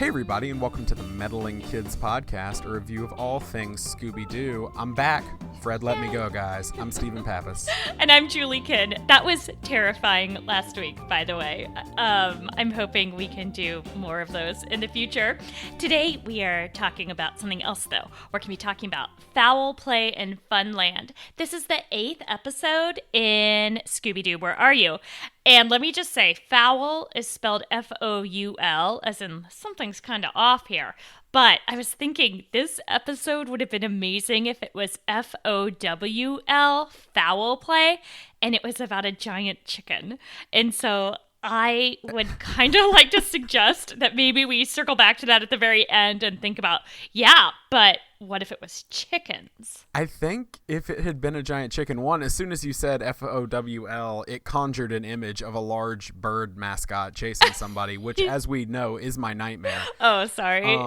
Hey everybody, and welcome to the Meddling Kids Podcast, a review of all things Scooby-Doo. I'm back. Fred let me go, guys. I'm Stephen Pappas. And I'm Julie Kidd. That was terrifying last week, by the way. I'm hoping we can do more of those in the future. Today, we are talking about something else, though. We're going to be talking about foul play in Funland. This is the 8th episode in Scooby-Doo, Where Are You? And let me just say, foul is spelled F-O-U-L, as in something's kind of off here. But I was thinking this episode would have been amazing if it was F-O-W-L, foul play, and it was about a giant chicken. And so I would kind of like to suggest that maybe we circle back to that at the very end and think about, yeah, but what if it was chickens? I think if it had been a giant chicken, as soon as you said F-O-W-L, it conjured an image of a large bird mascot chasing somebody, which, as we know, is my nightmare. Oh, sorry.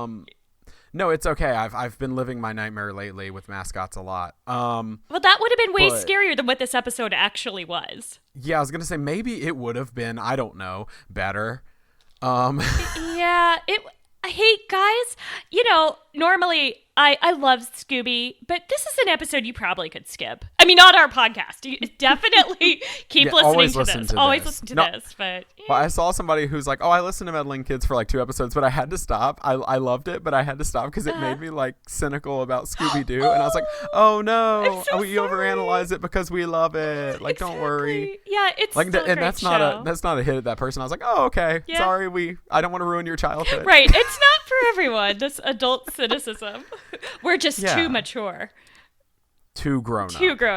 No, it's okay. I've been living my nightmare lately with mascots a lot. Well, that would have been way scarier than what this episode actually was. Yeah, I was going to say maybe it would have been, I don't know, better. Yeah, hey, guys, normally I love Scooby, but this is an episode you probably could skip. I mean, not our podcast. You definitely keep listening to this. Always listen to this. But Well, I saw somebody who's like, I listened to Meddling Kids for like 2 episodes, but I had to stop. I loved it, but I had to stop because it made me like cynical about Scooby-Doo. And I was like, oh no, we overanalyze it because we love it. Like, exactly. Don't worry. Yeah, it's like, still a great that's show. that's not a hit at that person. I was like, oh, okay. Yeah. Sorry, I don't want to ruin your childhood. Right. It's not for everyone, this adult cynicism. We're just too mature. Too grown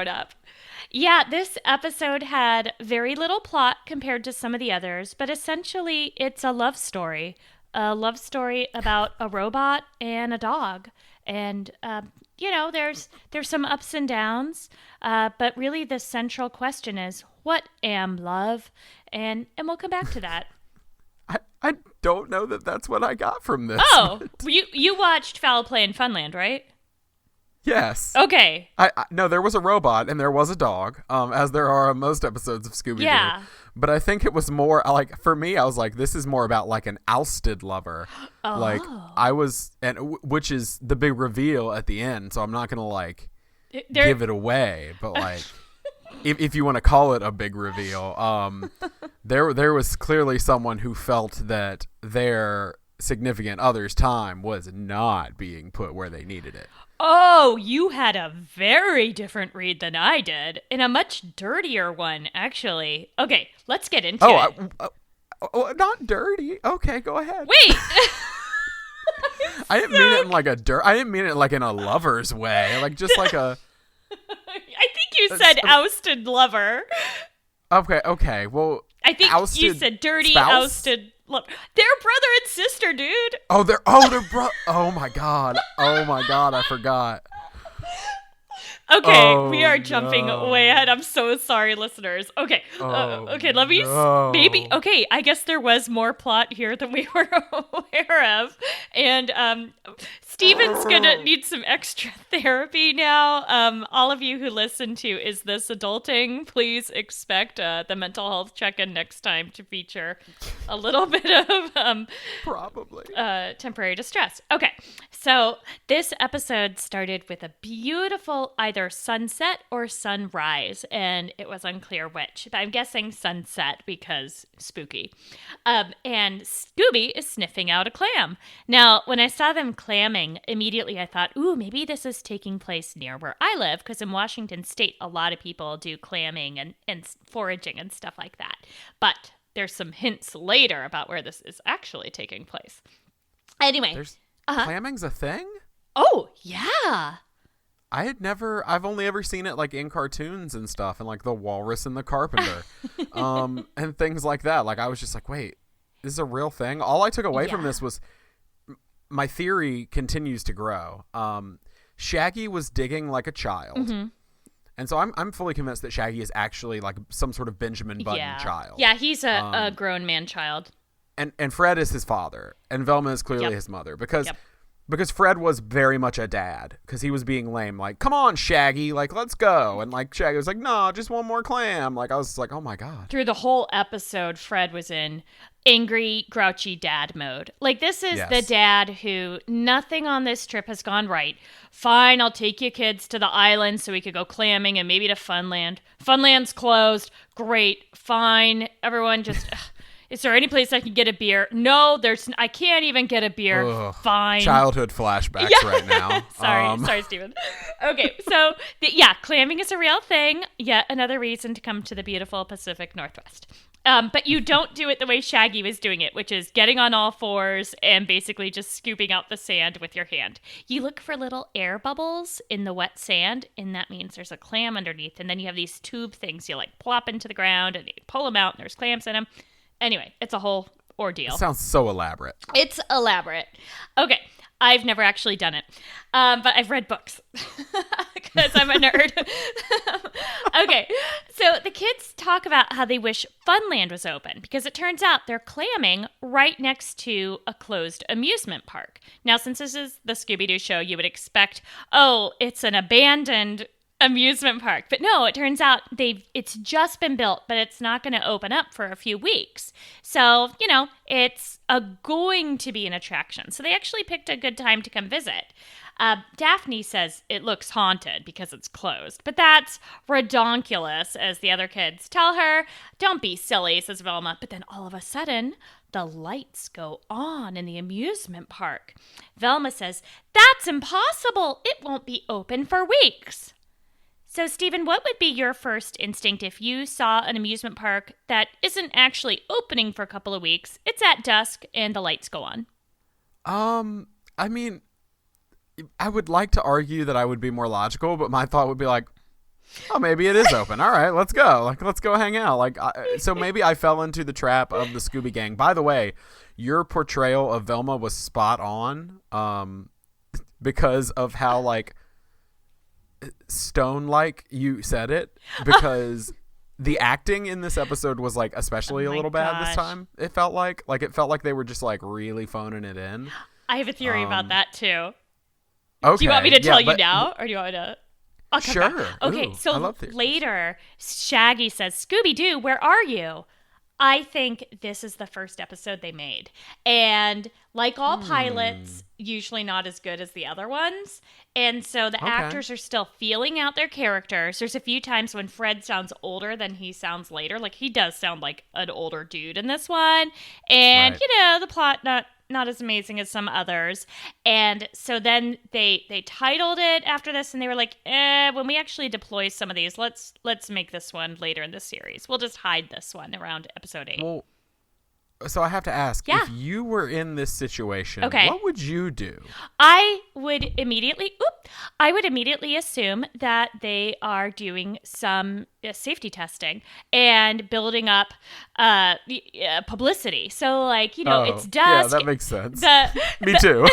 up. Yeah, this episode had very little plot compared to some of the others, but essentially it's a love story. A love story about a robot and a dog. And, there's some ups and downs, but really the central question is, what am love? And we'll come back to that. I don't know that that's what I got from this. Oh, you watched Foul Play in Funland, right? Yes. Okay. No, there was a robot and there was a dog, as there are on most episodes of Scooby-Doo. Yeah. But I think it was more like, for me, I was like, this is more about like an ousted lover. Oh. Like which is the big reveal at the end. So I'm not gonna like give it away, but like. If you want to call it a big reveal, there was clearly someone who felt that their significant other's time was not being put where they needed it. Oh, you had a very different read than I did, and a much dirtier one, actually. Okay, let's get into it. Not dirty. Okay, go ahead. Wait. I didn't mean it in like I didn't mean it like in a lover's way, like just like a. I think you said ousted lover. Okay. Well, I think you said dirty spouse? Ousted lover. They're brother and sister, dude. They're Oh my god, I forgot. Okay, we are jumping way ahead. I'm so sorry, listeners. Okay, let me maybe. Okay, I guess there was more plot here than we were aware of, and Steven's gonna need some extra therapy now. All of you who listen to Is This Adulting, please expect the mental health check-in next time to feature a little bit of probably temporary distress. Okay, so this episode started with a beautiful either sunset or sunrise, and it was unclear which. I'm guessing sunset because spooky. And Scooby is sniffing out a clam. Now, when I saw them clamming, immediately I thought, ooh, maybe this is taking place near where I live, because in Washington State, a lot of people do clamming and foraging and stuff like that. But there's some hints later about where this is actually taking place. Anyway. Clamming's a thing? Oh, yeah. I've only ever seen it like in cartoons and stuff, and like the Walrus and the Carpenter, and things like that. Like I was just like, wait, this is a real thing? All I took away from this was my theory continues to grow. Shaggy was digging like a child. Mm-hmm. And so I'm fully convinced that Shaggy is actually like some sort of Benjamin Button child. Yeah, he's a grown man child. And Fred is his father, and Velma is clearly his mother, because because Fred was very much a dad because he was being lame. Like, come on, Shaggy, like, let's go. And like Shaggy was like, no, just one more clam. Like, I was like, oh my God. Through the whole episode, Fred was in angry, grouchy dad mode. Like, this is the dad who nothing on this trip has gone right. Fine, I'll take you kids to the island so we could go clamming and maybe to Funland. Funland's closed. Great. Fine. Everyone just... Is there any place I can get a beer? No, I can't even get a beer. Ugh, fine. Childhood flashbacks right now. Sorry, Steven. Okay, so clamming is a real thing. Yet another reason to come to the beautiful Pacific Northwest. But you don't do it the way Shaggy was doing it, which is getting on all fours and basically just scooping out the sand with your hand. You look for little air bubbles in the wet sand, and that means there's a clam underneath. And then you have these tube things you like plop into the ground, and you pull them out, and there's clams in them. Anyway, it's a whole ordeal. It sounds so elaborate. It's elaborate. Okay, I've never actually done it, but I've read books because I'm a nerd. Okay, so the kids talk about how they wish Funland was open because it turns out they're clamming right next to a closed amusement park. Now, since this is the Scooby-Doo show, you would expect, it's an abandoned amusement park. But no, it turns out it's just been built, but it's not going to open up for a few weeks. So, it's going to be an attraction. So they actually picked a good time to come visit. Daphne says it looks haunted because it's closed, but that's redonkulous, as the other kids tell her. Don't be silly, says Velma. But then all of a sudden, the lights go on in the amusement park. Velma says, that's impossible. It won't be open for weeks. So, Stephen, what would be your first instinct if you saw an amusement park that isn't actually opening for a couple of weeks, it's at dusk, and the lights go on? I mean, I would like to argue that I would be more logical, but my thought would be like, oh, maybe it is open. All right, let's go. Like, let's go hang out. Like, so maybe I fell into the trap of the Scooby Gang. By the way, your portrayal of Velma was spot on, because of how, like, stone-like you said it, because the acting in this episode was like especially a little bad this time. It felt like they were just like really phoning it in. I have a theory about that too. Okay. Do you want me to tell you now, or do you want me to? I'll come sure. back. Okay, Ooh, so later, Shaggy says, Scooby-Doo, where are you? I think this is the first episode they made. And like all pilots, usually not as good as the other ones. And so the actors are still feeling out their characters. There's a few times when Fred sounds older than he sounds later. Like, he does sound like an older dude in this one. And, the plot not as amazing as some others. And so then they titled it after this, and they were like, when we actually deploy some of these, let's make this one later in the series. We'll just hide this one around episode 8. Well, so I have to ask, if you were in this situation, what would you do? I would immediately assume that they are doing some safety testing and building up publicity. So, like, it's dusk. Yeah, that makes sense. Me too.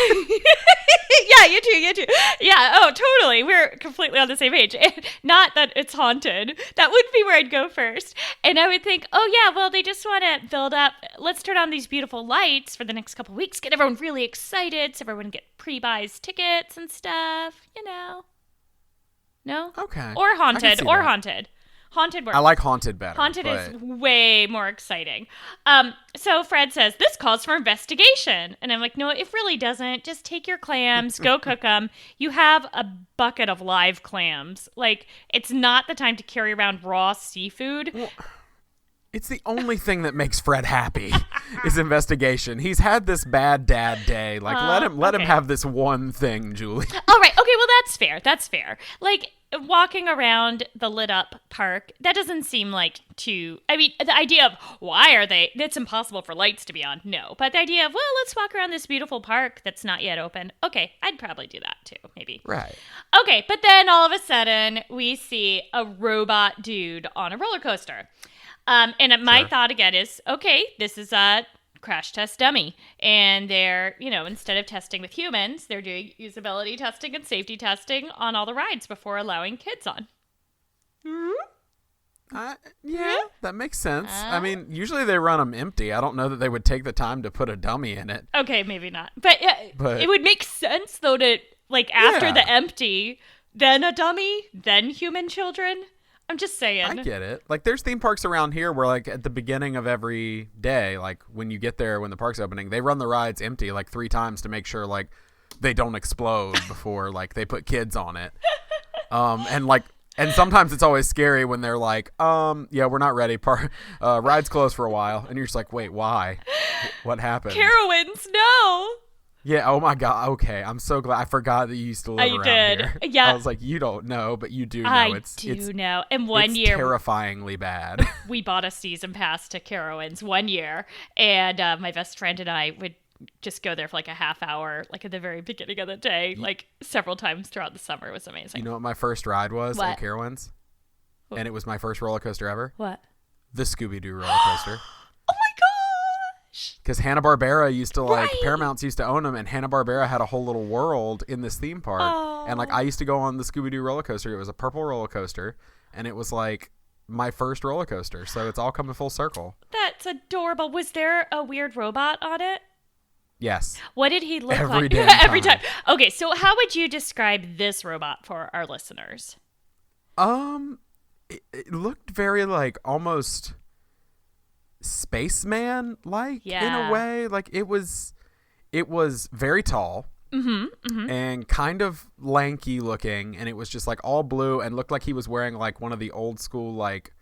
Yeah, you too. Yeah, totally. We're completely on the same page. Not that it's haunted. That would be where I'd go first. And I would think, they just want to build up. Let's turn on these beautiful lights for the next couple of weeks. Get everyone really excited so everyone get pre-buys tickets and stuff, No? Okay. Or haunted. Haunted works. I like haunted better. Haunted is way more exciting. So Fred says, this calls for investigation. And I'm like, no, it really doesn't. Just take your clams, go cook them. You have a bucket of live clams. Like, it's not the time to carry around raw seafood. Well, it's the only thing that makes Fred happy is investigation. He's had this bad dad day. Like, let him have this one thing, Julie. All right. Okay, well, that's fair. Like, walking around the lit up park, that doesn't seem like the idea of it's impossible for lights to be on. No. But the idea of, let's walk around this beautiful park that's not yet open. Okay, I'd probably do that too, maybe. Right. Okay, but then all of a sudden we see a robot dude on a roller coaster. And my thought again is, okay, this is a crash test dummy. And they're, instead of testing with humans, they're doing usability testing and safety testing on all the rides before allowing kids on. Yeah, that makes sense. I mean, usually they run them empty. I don't know that they would take the time to put a dummy in it. Okay, maybe not. But it would make sense, though, to, like, after the empty, then a dummy, then human children. I'm just saying. I get it. Like, there's theme parks around here where, like, at the beginning of every day, like, when you get there, when the park's opening, they run the rides empty, like, 3 times to make sure, like, they don't explode before, like, they put kids on it. And sometimes it's always scary when they're like, yeah, we're not ready. Ride's closed for a while. And you're just like, wait, why? What happened? Carowinds, no. Yeah, oh my God. Okay, I'm so glad. I forgot that you used to live around here. Yeah. I was like, you don't know, but you do know. I do know. And one year, terrifyingly bad. We bought a season pass to Carowinds one year. And my best friend and I would just go there for like a half hour, like at the very beginning of the day, like several times throughout the summer. It was amazing. You know what my first ride was at Carowinds? And it was my first roller coaster ever? What? The Scooby-Doo roller coaster. Oh my gosh! Because Hanna-Barbera used to, like, Paramount's used to own them, and Hanna-Barbera had a whole little world in this theme park. Oh. And, like, I used to go on the Scooby-Doo roller coaster. It was a purple roller coaster, and it was, like, my first roller coaster. So it's all coming full circle. That's adorable. Was there a weird robot on it? Yes. What did he look Every like? damn Every time. time. Okay, so how would you describe this robot for our listeners? It looked very, like, almost spaceman-like in a way. Like, it was very tall and kind of lanky looking, and it was just, like, all blue and looked like he was wearing, like, one of the old school, like,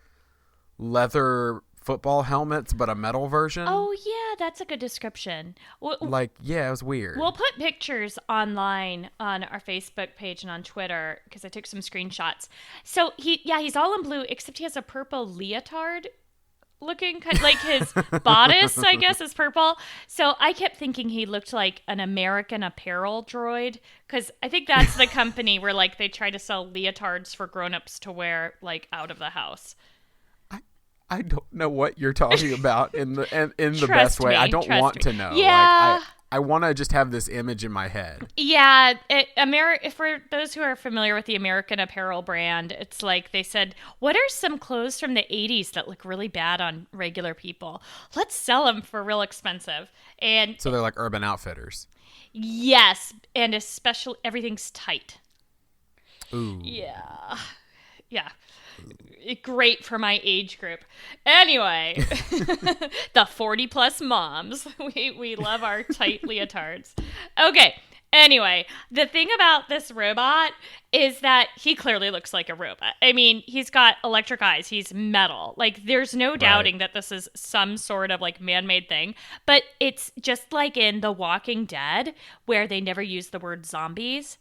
leather football helmets, but a metal version. Oh, yeah, that's a good description. It was weird. We'll put pictures online on our Facebook page and on Twitter because I took some screenshots. So he's all in blue, except he has a purple leotard looking, kind of like his bodice, I guess, is purple. So I kept thinking he looked like an American Apparel droid, because I think that's the company where, like, they try to sell leotards for grown-ups to wear, like, out of the house. I don't know what you're talking about in the Trust best way. me, I don't want to know. Yeah. Like, I want to just have this image in my head. Yeah. For those who are familiar with the American Apparel brand, it's like they said, what are some clothes from the 80s that look really bad on regular people? Let's sell them for real expensive. And so they're like Urban Outfitters. Yes. And especially everything's tight. Ooh. Yeah. Yeah. Great for my age group. Anyway, the 40 plus moms. We love our tight leotards. Okay. Anyway, the thing about this robot is that he clearly looks like a robot. I mean, he's got electric eyes. He's metal. Like, there's no doubting that this is some sort of, like, man-made thing. But it's just like in The Walking Dead, where they never use the word zombies.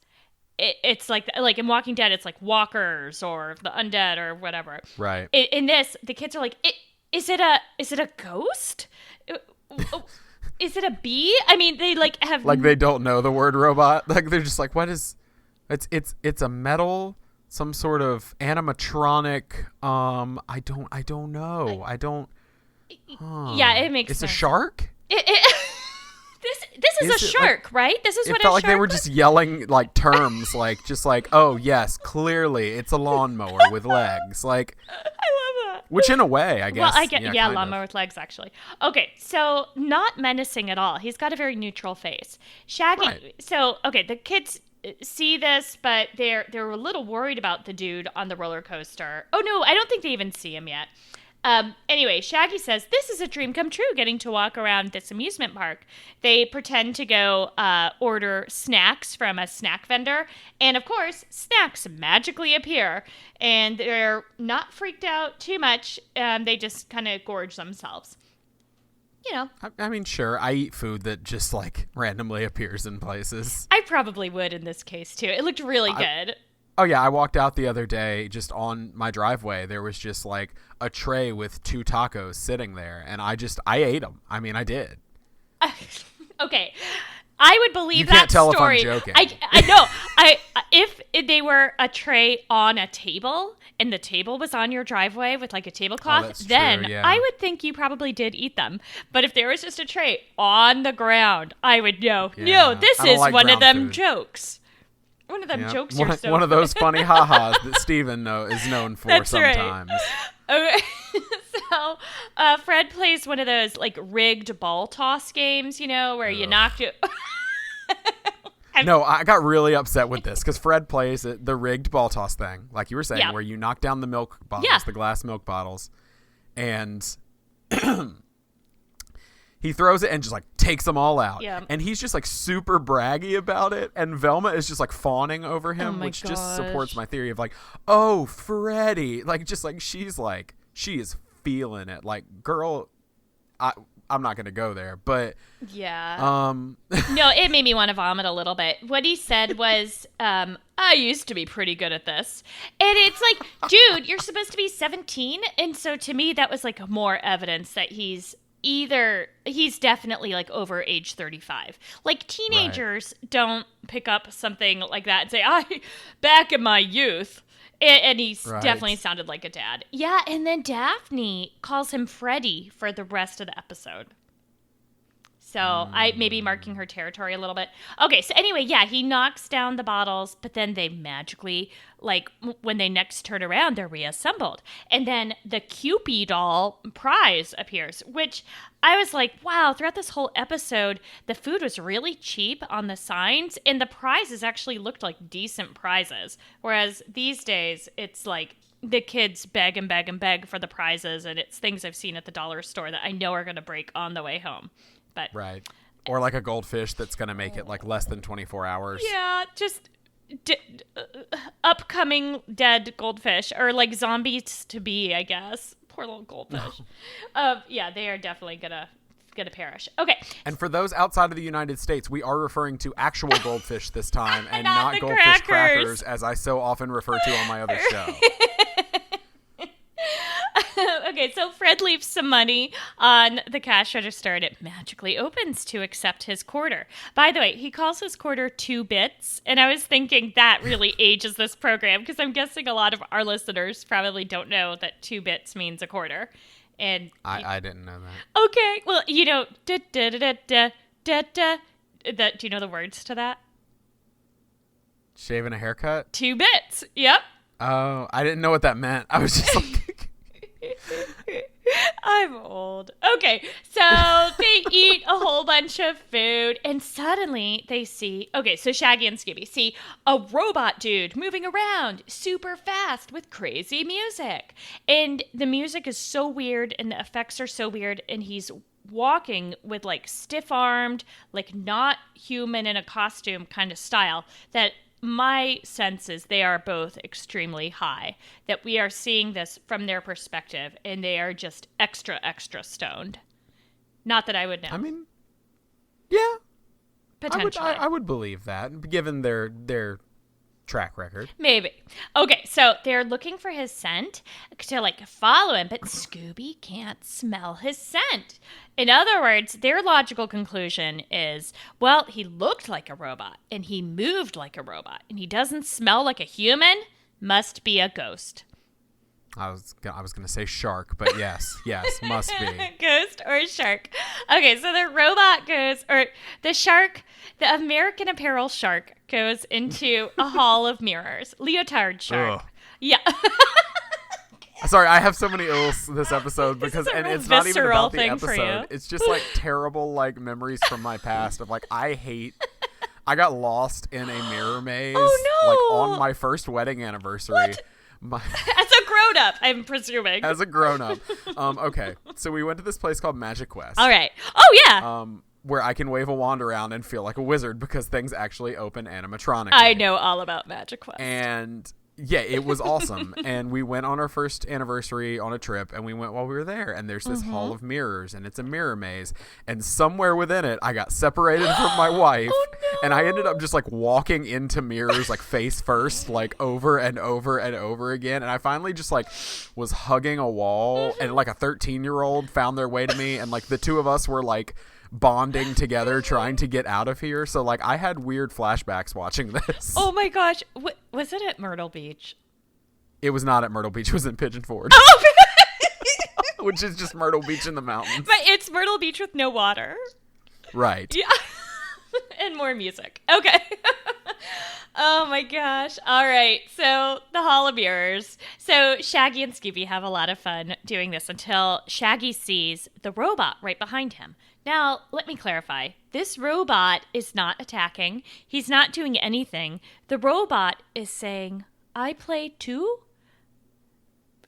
It's like in Walking Dead, it's like walkers or the undead or whatever. Right. In this, the kids are like, is it a ghost? Is it a bee? I mean, they like have like they don't know the word robot. Like they're just like, what is? It's a metal, some sort of animatronic. I don't know. I don't. Yeah, it makes sense. sense. It's a shark. This is a shark, right? This is what a shark. It felt like they were just yelling like terms, like just like, oh yes, clearly it's a lawnmower with legs, like. I love that. Which in a way, I guess. Well, I get lawnmower with legs actually. Okay, so not menacing at all. He's got a very neutral face. Shaggy. Right. So okay, the kids see this, but they're a little worried about the dude on the roller coaster. Oh no, I don't think they even see him yet. Anyway, Shaggy says, this is a dream come true, getting to walk around this amusement park. They pretend to go order snacks from a snack vendor. And, of course, snacks magically appear. And they're not freaked out too much. They just kind of gorge themselves. You know. I mean, sure, I eat food that just, like, randomly appears in places. I probably would in this case, too. It looked really good. Oh, yeah, I walked out the other day just on my driveway. There was just, like, a tray with 2 tacos sitting there, and I ate them. I mean, I did. Okay. I would believe that story. You can't tell if I'm joking. I know. If they were a tray on a table, and the table was on your driveway with, like, a tablecloth, then true, yeah. I would think you probably did eat them. But if there was just a tray on the ground, I would know. Yeah, no, this is one of them jokes. One of them Yep. jokes one, you're so one of those funny ha-has that Steven is known for That's right. sometimes. Okay, so Fred plays one of those like rigged ball toss games, where you knocked it. No, I got really upset with this because Fred plays the rigged ball toss thing, like you were saying, where you knock down the milk bottles, the glass milk bottles, and he throws it and just like takes them all out. Yeah. And he's just like super braggy about it. And Velma is just like fawning over him, which gosh. just supports my theory of like, oh, Freddie. Like, just like she is feeling it. Like, girl, I'm not going to go there. But yeah. No, it made me want to vomit a little bit. What he said was, I used to be pretty good at this. And it's like, dude, you're supposed to be 17. And so to me, that was like more evidence that he's definitely like over age 35. Like teenagers don't pick up something like that and say, back in my youth. And he definitely sounded like a dad. Yeah, and then Daphne calls him Freddie for the rest of the episode. So I may be marking her territory a little bit. Okay, so anyway, yeah, he knocks down the bottles, but then they magically, like, when they next turn around, they're reassembled. And then the Kiwi doll prize appears, which I was like, wow, throughout this whole episode, the food was really cheap on the signs, and the prizes actually looked like decent prizes. Whereas these days, it's like the kids beg and beg and beg for the prizes, and it's things I've seen at the dollar store that I know are going to break on the way home. But right. Or like a goldfish that's going to make it like less than 24 hours. Yeah, just upcoming dead goldfish or like zombies to be, I guess. Poor little goldfish. Yeah, they are definitely gonna perish. Okay. And for those outside of the United States, we are referring to actual goldfish this time and Not not the goldfish crackers, as I so often refer to on my other show. Okay, so Fred leaves some money on the cash register and it magically opens to accept his quarter. By the way, he calls his quarter 2 bits, and I was thinking that really ages this program because I'm guessing a lot of our listeners probably don't know that 2 bits means a quarter. And I didn't know that. Okay, well, do you know the words to that? Shaving a haircut? 2 bits. Yep. Oh, I didn't know what that meant. I was just like... I'm old. Okay, so they eat a whole bunch of food, and suddenly they see... Okay, so Shaggy and Scooby see a robot dude moving around super fast with crazy music. And the music is so weird, and the effects are so weird, and he's walking with, like, stiff-armed, like, not human in a costume kind of style that... My sense is they are both extremely high, that we are seeing this from their perspective, and they are just extra, extra stoned. Not that I would know. I mean, yeah. Potentially. I would believe that, given their track record. Maybe. Okay, so they're looking for his scent to, like, follow him, but Scooby can't smell his scent. In other words, their logical conclusion is, well, he looked like a robot, and he moved like a robot, and he doesn't smell like a human, must be a ghost. I was going to say shark, but yes, must be. Ghost or shark. Okay, so the robot goes, or the shark, the American Apparel shark goes into a hall of mirrors. Leotard shark. Ugh. Yeah. Sorry, I have so many ills this episode because, and it's not even about the thing for you. episode. It's just like terrible like memories from my past of like I got lost in a mirror maze like on my first wedding anniversary. What? As a grown-up, I'm presuming. As a grown-up. Okay, so we went to this place called Magic Quest. All right. Oh, yeah. Where I can wave a wand around and feel like a wizard because things actually open animatronically. I know all about Magic Quest. And yeah, it was awesome. And we went on our first anniversary on a trip, and we went while we were there. And there's this hall of mirrors, and it's a mirror maze. And somewhere within it, I got separated from my wife. Oh, no. And I ended up just like walking into mirrors like face first, like over and over and over again. And I finally just like was hugging a wall, and like a 13-year-old found their way to me, and like the two of us were like bonding together trying to get out of here. So like I had weird flashbacks watching this. Oh my gosh. Was it at Myrtle Beach? It was not at Myrtle Beach. It was in Pigeon Forge. Oh! Which is just Myrtle Beach in the mountains. But it's Myrtle Beach with no water. Right. Yeah. And more music. Okay. Oh my gosh. All right. So the Hall of Mirrors. So Shaggy and Scooby have a lot of fun doing this until Shaggy sees the robot right behind him. Now, let me clarify. This robot is not attacking. He's not doing anything. The robot is saying, I play too?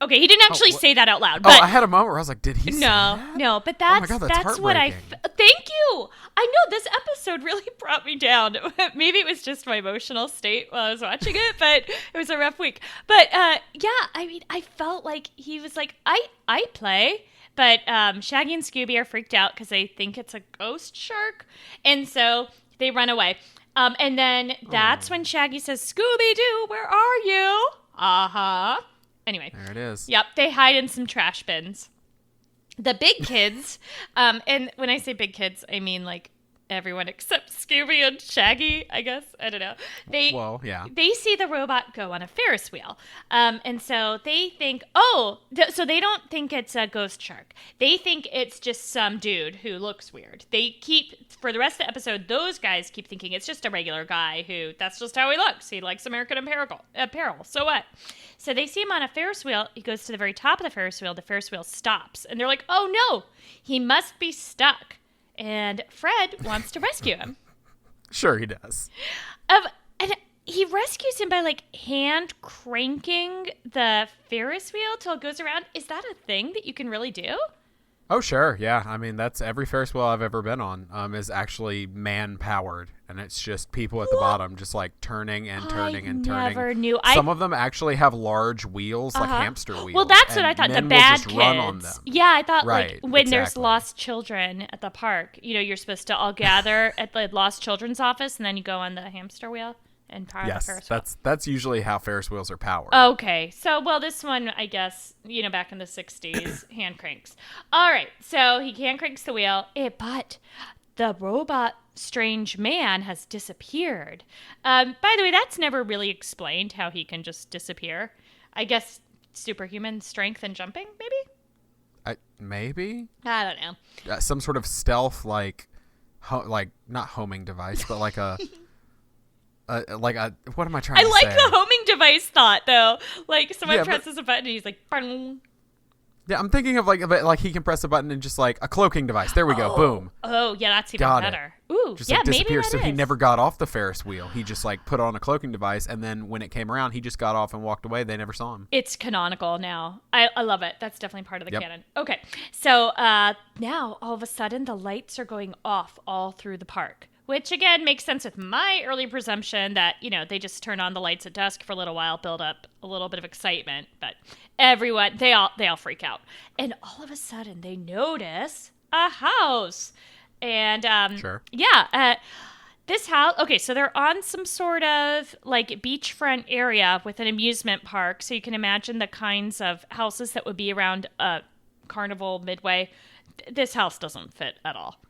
Okay, he didn't actually say that out loud. But I had a moment where I was like, did he say that? No, but Oh my God, that's what I... Thank you! I know, this episode really brought me down. Maybe it was just my emotional state while I was watching it, but it was a rough week. But, yeah, I mean, I felt like he was like, I play. But Shaggy and Scooby are freaked out because they think it's a ghost shark. And so they run away. And then that's when Shaggy says, Scooby-Doo, where are you? Uh-huh. Anyway. There it is. Yep, they hide in some trash bins. The big kids, and when I say big kids, I mean like everyone except Scooby and Shaggy, I guess. I don't know. They see the robot go on a Ferris wheel. And so they think, so they don't think it's a ghost shark. They think it's just some dude who looks weird. For the rest of the episode, those guys keep thinking it's just a regular guy who, that's just how he looks. He likes American apparel. So what? So they see him on a Ferris wheel. He goes to the very top of the Ferris wheel stops. And they're like, oh no, he must be stuck. And Fred wants to rescue him. Sure he does. And he rescues him by like hand cranking the Ferris wheel till it goes around. Is that a thing that you can really do? Oh, sure. Yeah. I mean, that's every Ferris wheel I've ever been on is actually man-powered. And it's just people at the bottom just like turning and turning and turning. I never knew. Some of them actually have large wheels, like hamster wheels. Well, that's what I thought. The bad kids. Run on them. Yeah, I thought like when there's lost children at the park, you're supposed to all gather at the lost children's office and then you go on the hamster wheel. And power the Ferris wheel. That's usually how Ferris wheels are powered. Okay. So, this one, I guess, back in the 60s, hand cranks. All right. So he hand cranks the wheel, but the robot strange man has disappeared. By the way, that's never really explained how he can just disappear. I guess superhuman strength and jumping, maybe? Maybe? I don't know. Some sort of stealth, like not homing device, but like a... what am I trying to say? I like the homing device thought, though. Like, someone presses a button and he's like, bang. Yeah, I'm thinking of like he can press a button and just like a cloaking device. There we go. Boom. Oh, yeah, that's even better. Ooh, just yeah, like maybe disappears. that So he never got off the Ferris wheel. He just like put on a cloaking device, and then when it came around, he just got off and walked away. They never saw him. It's canonical now. I love it. That's definitely part of the canon. Okay, so now all of a sudden the lights are going off all through the park. Which, again, makes sense with my early presumption that, they just turn on the lights at dusk for a little while, build up a little bit of excitement. But everyone, they all freak out. And all of a sudden, they notice a house. And, sure. Yeah, this house, okay, so they're on some sort of, like, beachfront area with an amusement park. So you can imagine the kinds of houses that would be around Carnival Midway. This house doesn't fit at all.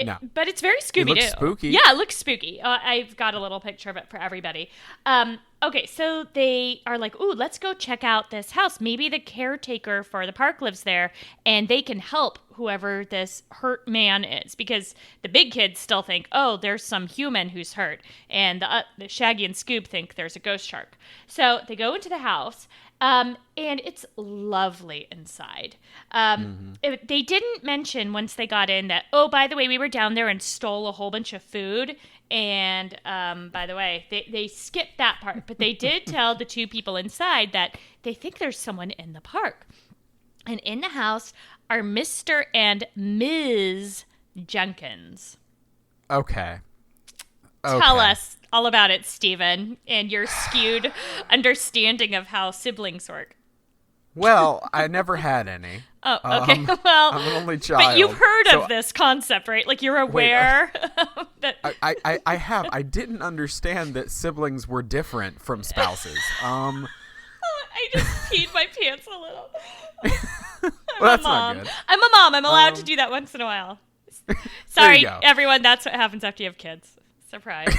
No. But it's very Scooby-Doo. It looks spooky. Yeah, it looks spooky. I've got a little picture of it for everybody. Okay, so they are like, ooh, let's go check out this house. Maybe the caretaker for the park lives there, and they can help whoever this hurt man is. Because the big kids still think, oh, there's some human who's hurt. And the Shaggy and Scoob think there's a ghost shark. So they go into the house. And it's lovely inside. They didn't mention once they got in that, oh, by the way, we were down there and stole a whole bunch of food. And by the way, they skipped that part. But they did tell the two people inside that they think there's someone in the park. And in the house are Mr. and Ms. Jenkins. Okay. Tell us all about it, Stephen, and your skewed understanding of how siblings work. Well, I never had any. Oh, okay. Well, I'm an only child. But you've heard of this concept, right? Like you're aware that I have. I didn't understand that siblings were different from spouses. I just peed my pants a little. Well, that's not good. I'm a mom. I'm allowed to do that once in a while. Sorry, everyone. That's what happens after you have kids. Surprise.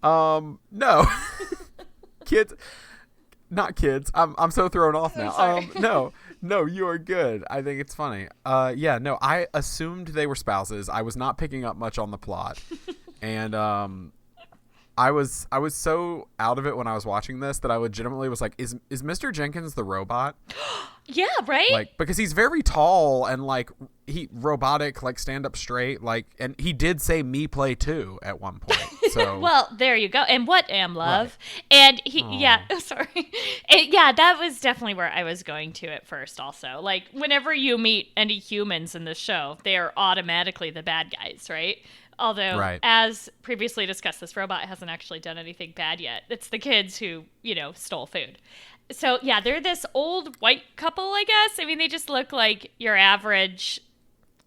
No. Kids. Not kids. I'm so thrown off now. No, you are good. I think it's funny. I assumed they were spouses. I was not picking up much on the plot. And I was so out of it when I was watching this that I legitimately was like, is Mr. Jenkins the robot? Yeah, right? Like, because he's very tall and like he robotic, like stand up straight, like, and he did say me play too at one point. So well, there you go. And what am love? Right. And he, sorry. That was definitely where I was going to at first also. Like, whenever you meet any humans in the show, they are automatically the bad guys, right? Although, as previously discussed, this robot hasn't actually done anything bad yet. It's the kids who, stole food. So, yeah, they're this old white couple, I guess. I mean, they just look like your average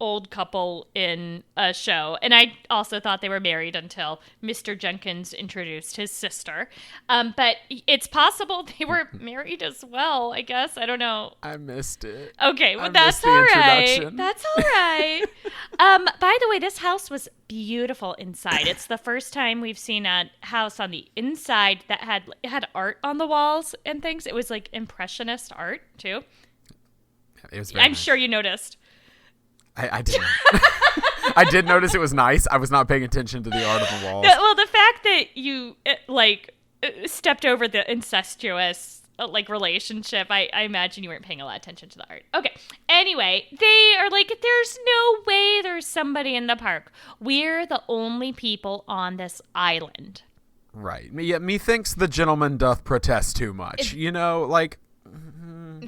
old couple in a show. And I also thought they were married until Mr. Jenkins introduced his sister. But it's possible they were married as well, I guess. I don't know. I missed it. Okay, well, that's all right. That's all right. By the way, this house was beautiful inside. It's the first time we've seen a house on the inside that had art on the walls and things. It was like impressionist art, too. It was very I'm nice. sure you noticed. I didn't. I did notice it was nice. I was not paying attention to the art of the walls. Well, the fact that you stepped over the incestuous relationship, I imagine you weren't paying a lot of attention to the art. Okay. Anyway, they are like, there's no way there's somebody in the park. We're the only people on this island. Right. Methinks the gentleman doth protest too much.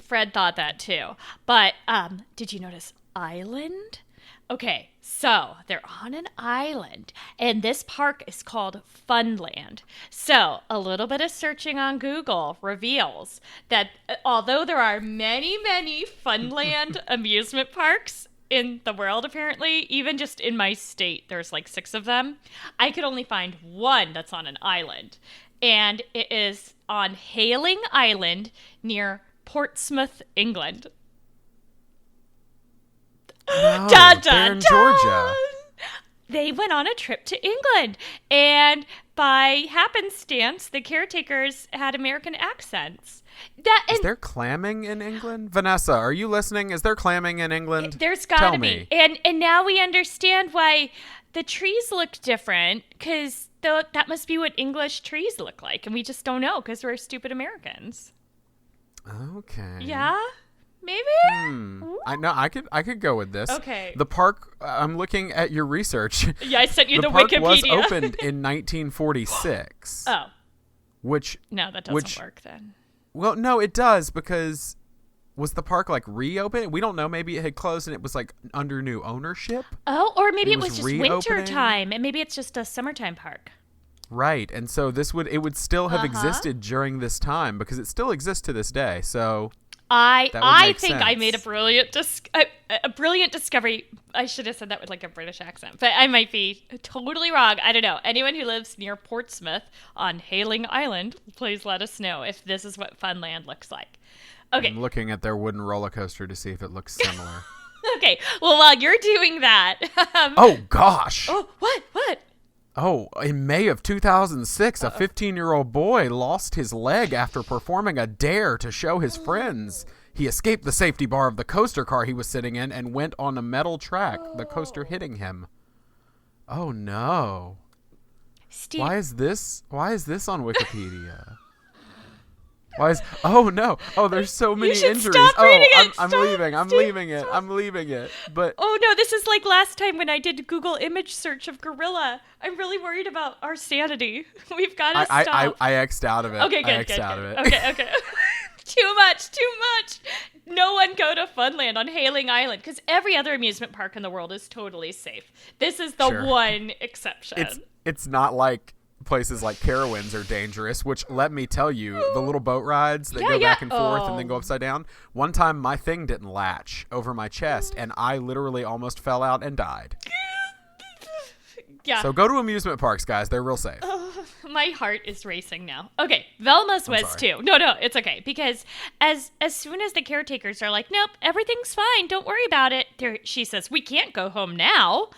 Fred thought that too. But did you notice island? Okay, so they're on an island, and this park is called Funland. So a little bit of searching on Google reveals that although there are many, many Funland amusement parks in the world, apparently, even just in my state, there's like 6 of them, I could only find one that's on an island. And it is on Hayling Island near Portsmouth, England. No, they're in Georgia. Georgia. They went on a trip to England, and by happenstance, the caretakers had American accents. Is there clamming in England? Vanessa, are you listening? Is there clamming in England? There's gotta be. And now we understand why the trees look different, because that must be what English trees look like, and we just don't know because we're stupid Americans. Okay. Yeah? Maybe? I could go with this. Okay. The park, I'm looking at your research. Yeah, I sent you the park Wikipedia. was opened in 1946. Oh. Which... No, that doesn't work then. Well, no, it does, because was the park reopened? We don't know. Maybe it had closed and it was under new ownership. Oh, or maybe it was just reopening? winter time, and maybe it's just a summertime park. Right, and so it would still have existed during this time, because it still exists to this day. So I think sense. I made a brilliant discovery. I should have said that with a British accent, but I might be totally wrong. I don't know. Anyone who lives near Portsmouth on Hayling Island, please let us know if this is what Funland looks like. Okay. I'm looking at their wooden roller coaster to see if it looks similar. Okay. Well, while you're doing that. Oh, gosh. Oh, what? Oh, in May of 2006, a 15-year-old boy lost his leg after performing a dare to show his friends. He escaped the safety bar of the coaster car he was sitting in and went on a metal track, the coaster hitting him. Oh, no. Steve. Why is this on Wikipedia? Oh no! Oh, there's so many injuries. Stop reading it. I'm leaving it. But oh no, this is like last time when I did Google image search of gorilla. I'm really worried about our sanity. We've got to stop. I X'd out of it. Okay, good. Okay. Too much. No one go to Funland on Hayling Island, because every other amusement park in the world is totally safe. This is the one exception. It's not like places like Carowinds are dangerous, which, let me tell you, the little boat rides that go back and forth and then go upside down. One time my thing didn't latch over my chest and I literally almost fell out and died. Yeah. So go to amusement parks, guys. They're real safe. My heart is racing now. Okay, Velma's was too. No, it's okay, because as soon as the caretakers are like, nope, everything's fine, don't worry about it, she says, we can't go home now.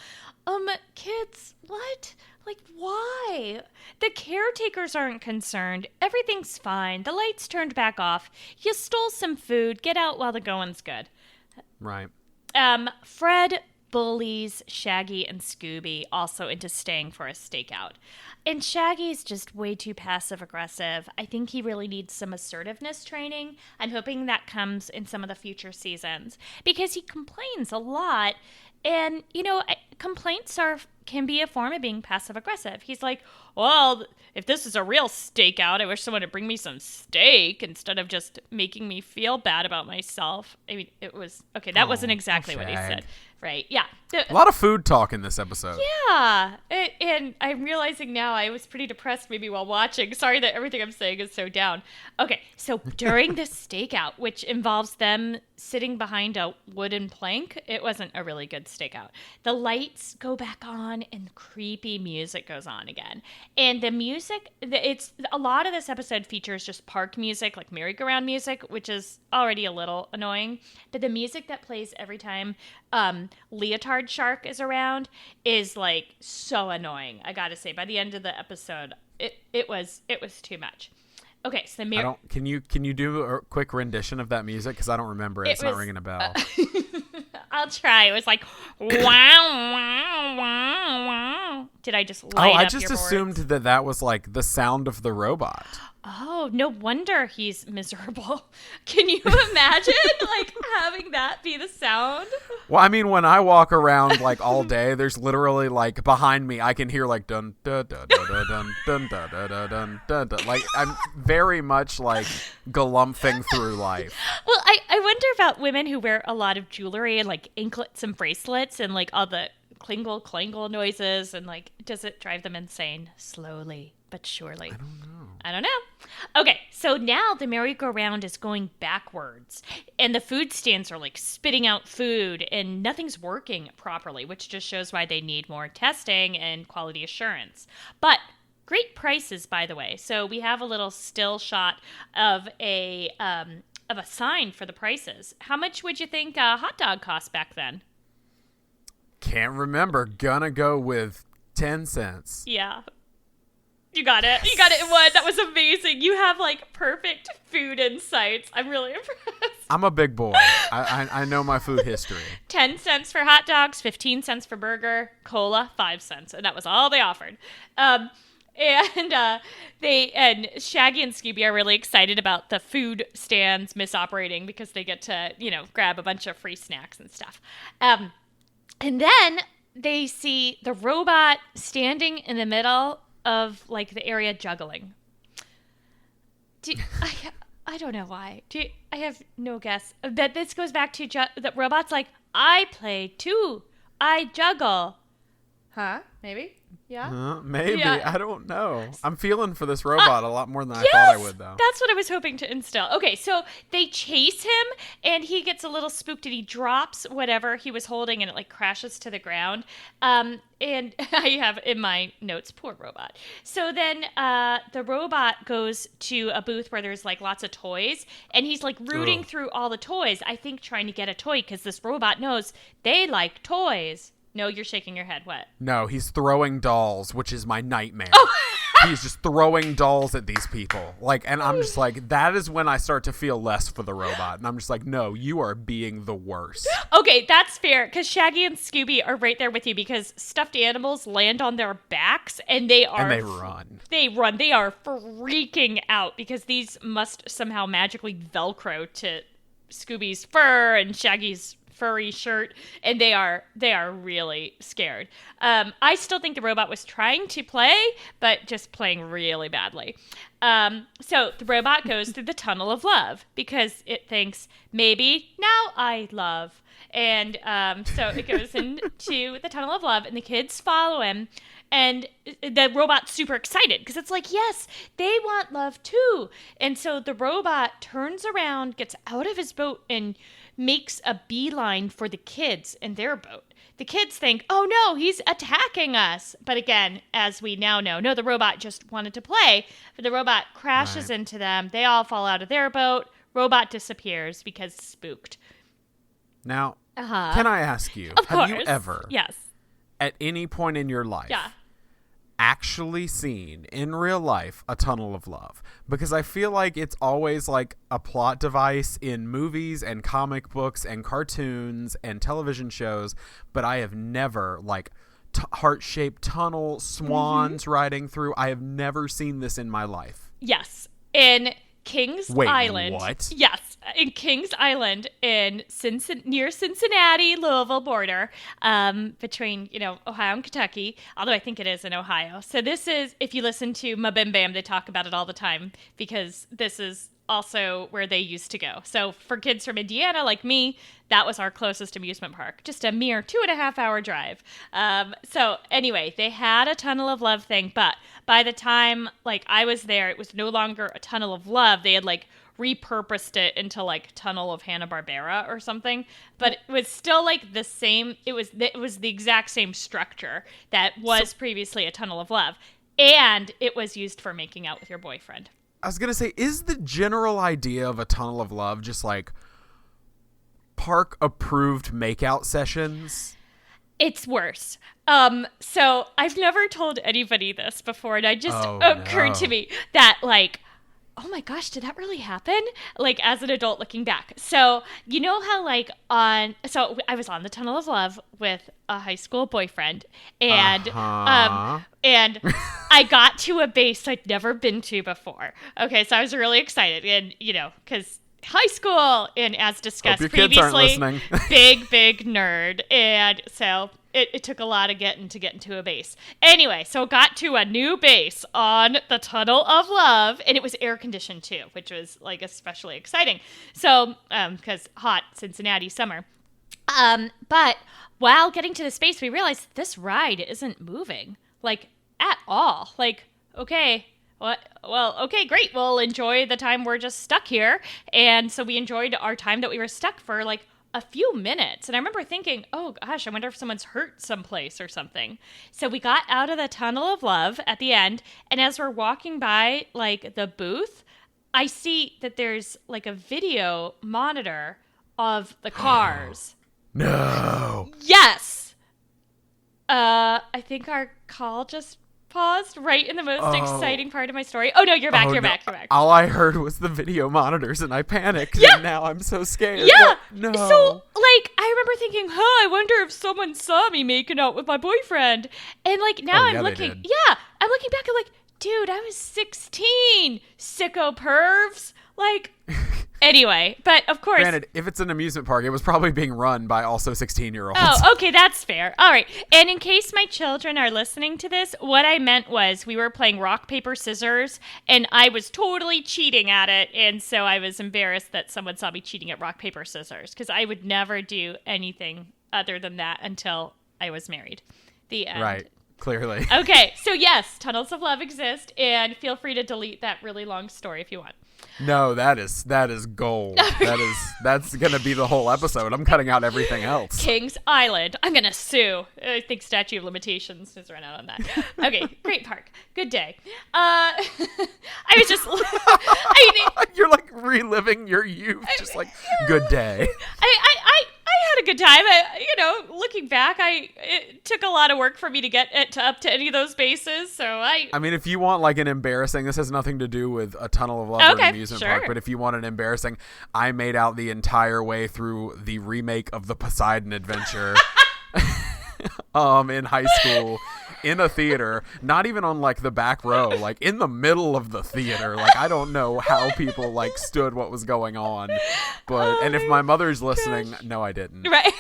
Kids, what? Why? The caretakers aren't concerned. Everything's fine. The lights turned back off. You stole some food. Get out while the going's good. Right. Fred bullies Shaggy and Scooby also into staying for a stakeout. And Shaggy's just way too passive aggressive. I think he really needs some assertiveness training. I'm hoping that comes in some of the future seasons because he complains a lot. And, complaints can be a form of being passive aggressive. He's like, well, if this is a real stakeout, I wish someone would bring me some steak instead of just making me feel bad about myself. I mean, it was, okay, that wasn't exactly what he said. Right, yeah. A lot of food talk in this episode. Yeah, and I'm realizing now I was pretty depressed maybe while watching. Sorry that everything I'm saying is so down. Okay, so during this stakeout, which involves them sitting behind a wooden plank, it wasn't a really good stakeout. The lights go back on and creepy music goes on again. And the music, it's a lot of this episode features just park music, like merry-go-round music, which is already a little annoying. But the music that plays every time Leotard Shark is around is like so annoying. I gotta say, by the end of the episode, it was too much. Okay, so can you do a quick rendition of that music? Because I don't remember it. It's not ringing a bell. I'll try. It was like wow, wow, wow, wow. Did I just light up I your just boards? assumed that was like the sound of the robot. Oh, no wonder he's miserable. Can you imagine like having that be the sound? Well, I mean, when I walk around like all day, there's literally like behind me, I can hear like dun dun dun dun dun dun dun dun dun dun dun. Like I'm very much like galumphing through life. Well, I wonder about women who wear a lot of jewelry and like anklets and bracelets and like all the clingle clangle noises and like does it drive them insane slowly but surely? I don't know. Okay, so now the merry-go-round is going backwards, and the food stands are like spitting out food, and nothing's working properly, which just shows why they need more testing and quality assurance. But great prices, by the way. So we have a little still shot of a sign for the prices. How much would you think a hot dog cost back then? Can't remember. Gonna go with 10 cents. Yeah. You got it. You got it in one. That was amazing. You have like perfect food insights. I'm really impressed. I'm a big boy. I know my food history. 10 cents for hot dogs, 15 cents for burger, cola, 5 cents. And that was all they offered. And Shaggy and Scooby are really excited about the food stands misoperating because they get to, grab a bunch of free snacks and stuff. And then they see the robot standing in the middle of like the area juggling. I don't know why. I have no guess. But this goes back to the robot's like, I play too. I juggle. Huh? Maybe? Yeah? Maybe. Yeah. I don't know. I'm feeling for this robot a lot more than I thought I would, though. That's what I was hoping to instill. Okay, so they chase him, and he gets a little spooked, and he drops whatever he was holding, and it, like, crashes to the ground. And I have in my notes, poor robot. So then the robot goes to a booth where there's, like, lots of toys, and he's, like, rooting through all the toys, I think trying to get a toy, because this robot knows they like toys. No, you're shaking your head. What? No, he's throwing dolls, which is my nightmare. Oh. He's just throwing dolls at these people. And I'm just like, that is when I start to feel less for the robot. And I'm just like, no, you are being the worst. Okay, that's fair. Because Shaggy and Scooby are right there with you because stuffed animals land on their backs and they run. They run. They are freaking out because these must somehow magically Velcro to Scooby's fur and Shaggy's furry shirt, and they are really scared. I still think the robot was trying to play, but just playing really badly. So the robot goes through the tunnel of love because it thinks, maybe now I love. And so it goes into the tunnel of love, and the kids follow him. And the robot's super excited because it's like, yes, they want love too. And so the robot turns around, gets out of his boat, and makes a beeline for the kids in their boat. The kids think, oh no, he's attacking us. But again, as we now know, no, the robot just wanted to play. But the robot crashes into them. They all fall out of their boat. Robot disappears because spooked. Now, can I ask you, Of course. have you ever, yes, at any point in your life, actually seen in real life a tunnel of love, because I feel like it's always like a plot device in movies and comic books and cartoons and television shows, but I have never like heart-shaped tunnel, swans riding through. I have never seen this in my life. Yes. In Kings Island. What? Yes, in Kings Island in near Cincinnati, Louisville border, between, Ohio and Kentucky, although I think it is in Ohio. So this is, if you listen to Ma Bim Bam, they talk about it all the time, because this is also where they used to go. So for kids from Indiana like me, that was our closest amusement park, just a mere 2.5-hour drive. So anyway, they had a tunnel of love thing, but by the time like I was there, it was no longer a tunnel of love. They had like repurposed it into like Tunnel of Hanna-Barbera or something, but it was still like the same. It was the exact same structure that was previously a tunnel of love, and it was used for making out with your boyfriend. I was going to say, is the general idea of a tunnel of love just like park approved makeout sessions? It's worse. So I've never told anybody this before, and it just occurred to me that like, oh my gosh, did that really happen? Like as an adult looking back. So you know how like so I was on the Tunnel of Love with a high school boyfriend, and and I got to a base I'd never been to before. Okay, so I was really excited, and because high school, and as discussed previously, big nerd, and so it took a lot of getting to a base. Anyway, so got to a new base on the Tunnel of Love, and it was air conditioned too, which was like especially exciting. So because hot Cincinnati summer. But while getting to the space, we realized this ride isn't moving like at all. Like, okay. What? Well, okay, great. We'll enjoy the time we're just stuck here. And so we enjoyed our time that we were stuck for like a few minutes. And I remember thinking, oh gosh, I wonder if someone's hurt someplace or something. So we got out of the Tunnel of Love at the end. And as we're walking by like the booth, I see that there's like a video monitor of the cars. No. Yes. I think our call just paused right in the most exciting part of my story. Oh no, you're back. You're back. All I heard was the video monitors, and I panicked. Yeah. And now I'm so scared. Yeah. No. So like, I remember thinking, I wonder if someone saw me making out with my boyfriend. And like now I'm looking. Yeah, I'm looking back. I'm like, dude, I was 16. Sicko pervs. Like. Anyway, but of course. Granted, if it's an amusement park, it was probably being run by also 16-year-olds. Oh, okay, that's fair. All right. And in case my children are listening to this, what I meant was we were playing rock, paper, scissors, and I was totally cheating at it. And so I was embarrassed that someone saw me cheating at rock, paper, scissors, because I would never do anything other than that until I was married. The end. Right. Clearly. Okay. So yes, Tunnels of Love exist, and feel free to delete that really long story if you want. No, that is gold. That's gonna be the whole episode. I'm cutting out everything else. Kings Island. I'm gonna sue. I think statute of limitations has run out on that. Okay, great park. Good day. I was just. You're like reliving your youth. Just like good day. I had a good time. Looking back, it took a lot of work for me to get it up to any of those bases. So I mean, if you want like an embarrassing, this has nothing to do with a Tunnel of Love or an amusement park, but if you want an embarrassing, I made out the entire way through the remake of the Poseidon Adventure in high school. In a theater, not even on like the back row, like in the middle of the theater. Like I don't know how people like stood what was going on, but and if my mother's listening, no, I didn't. Right.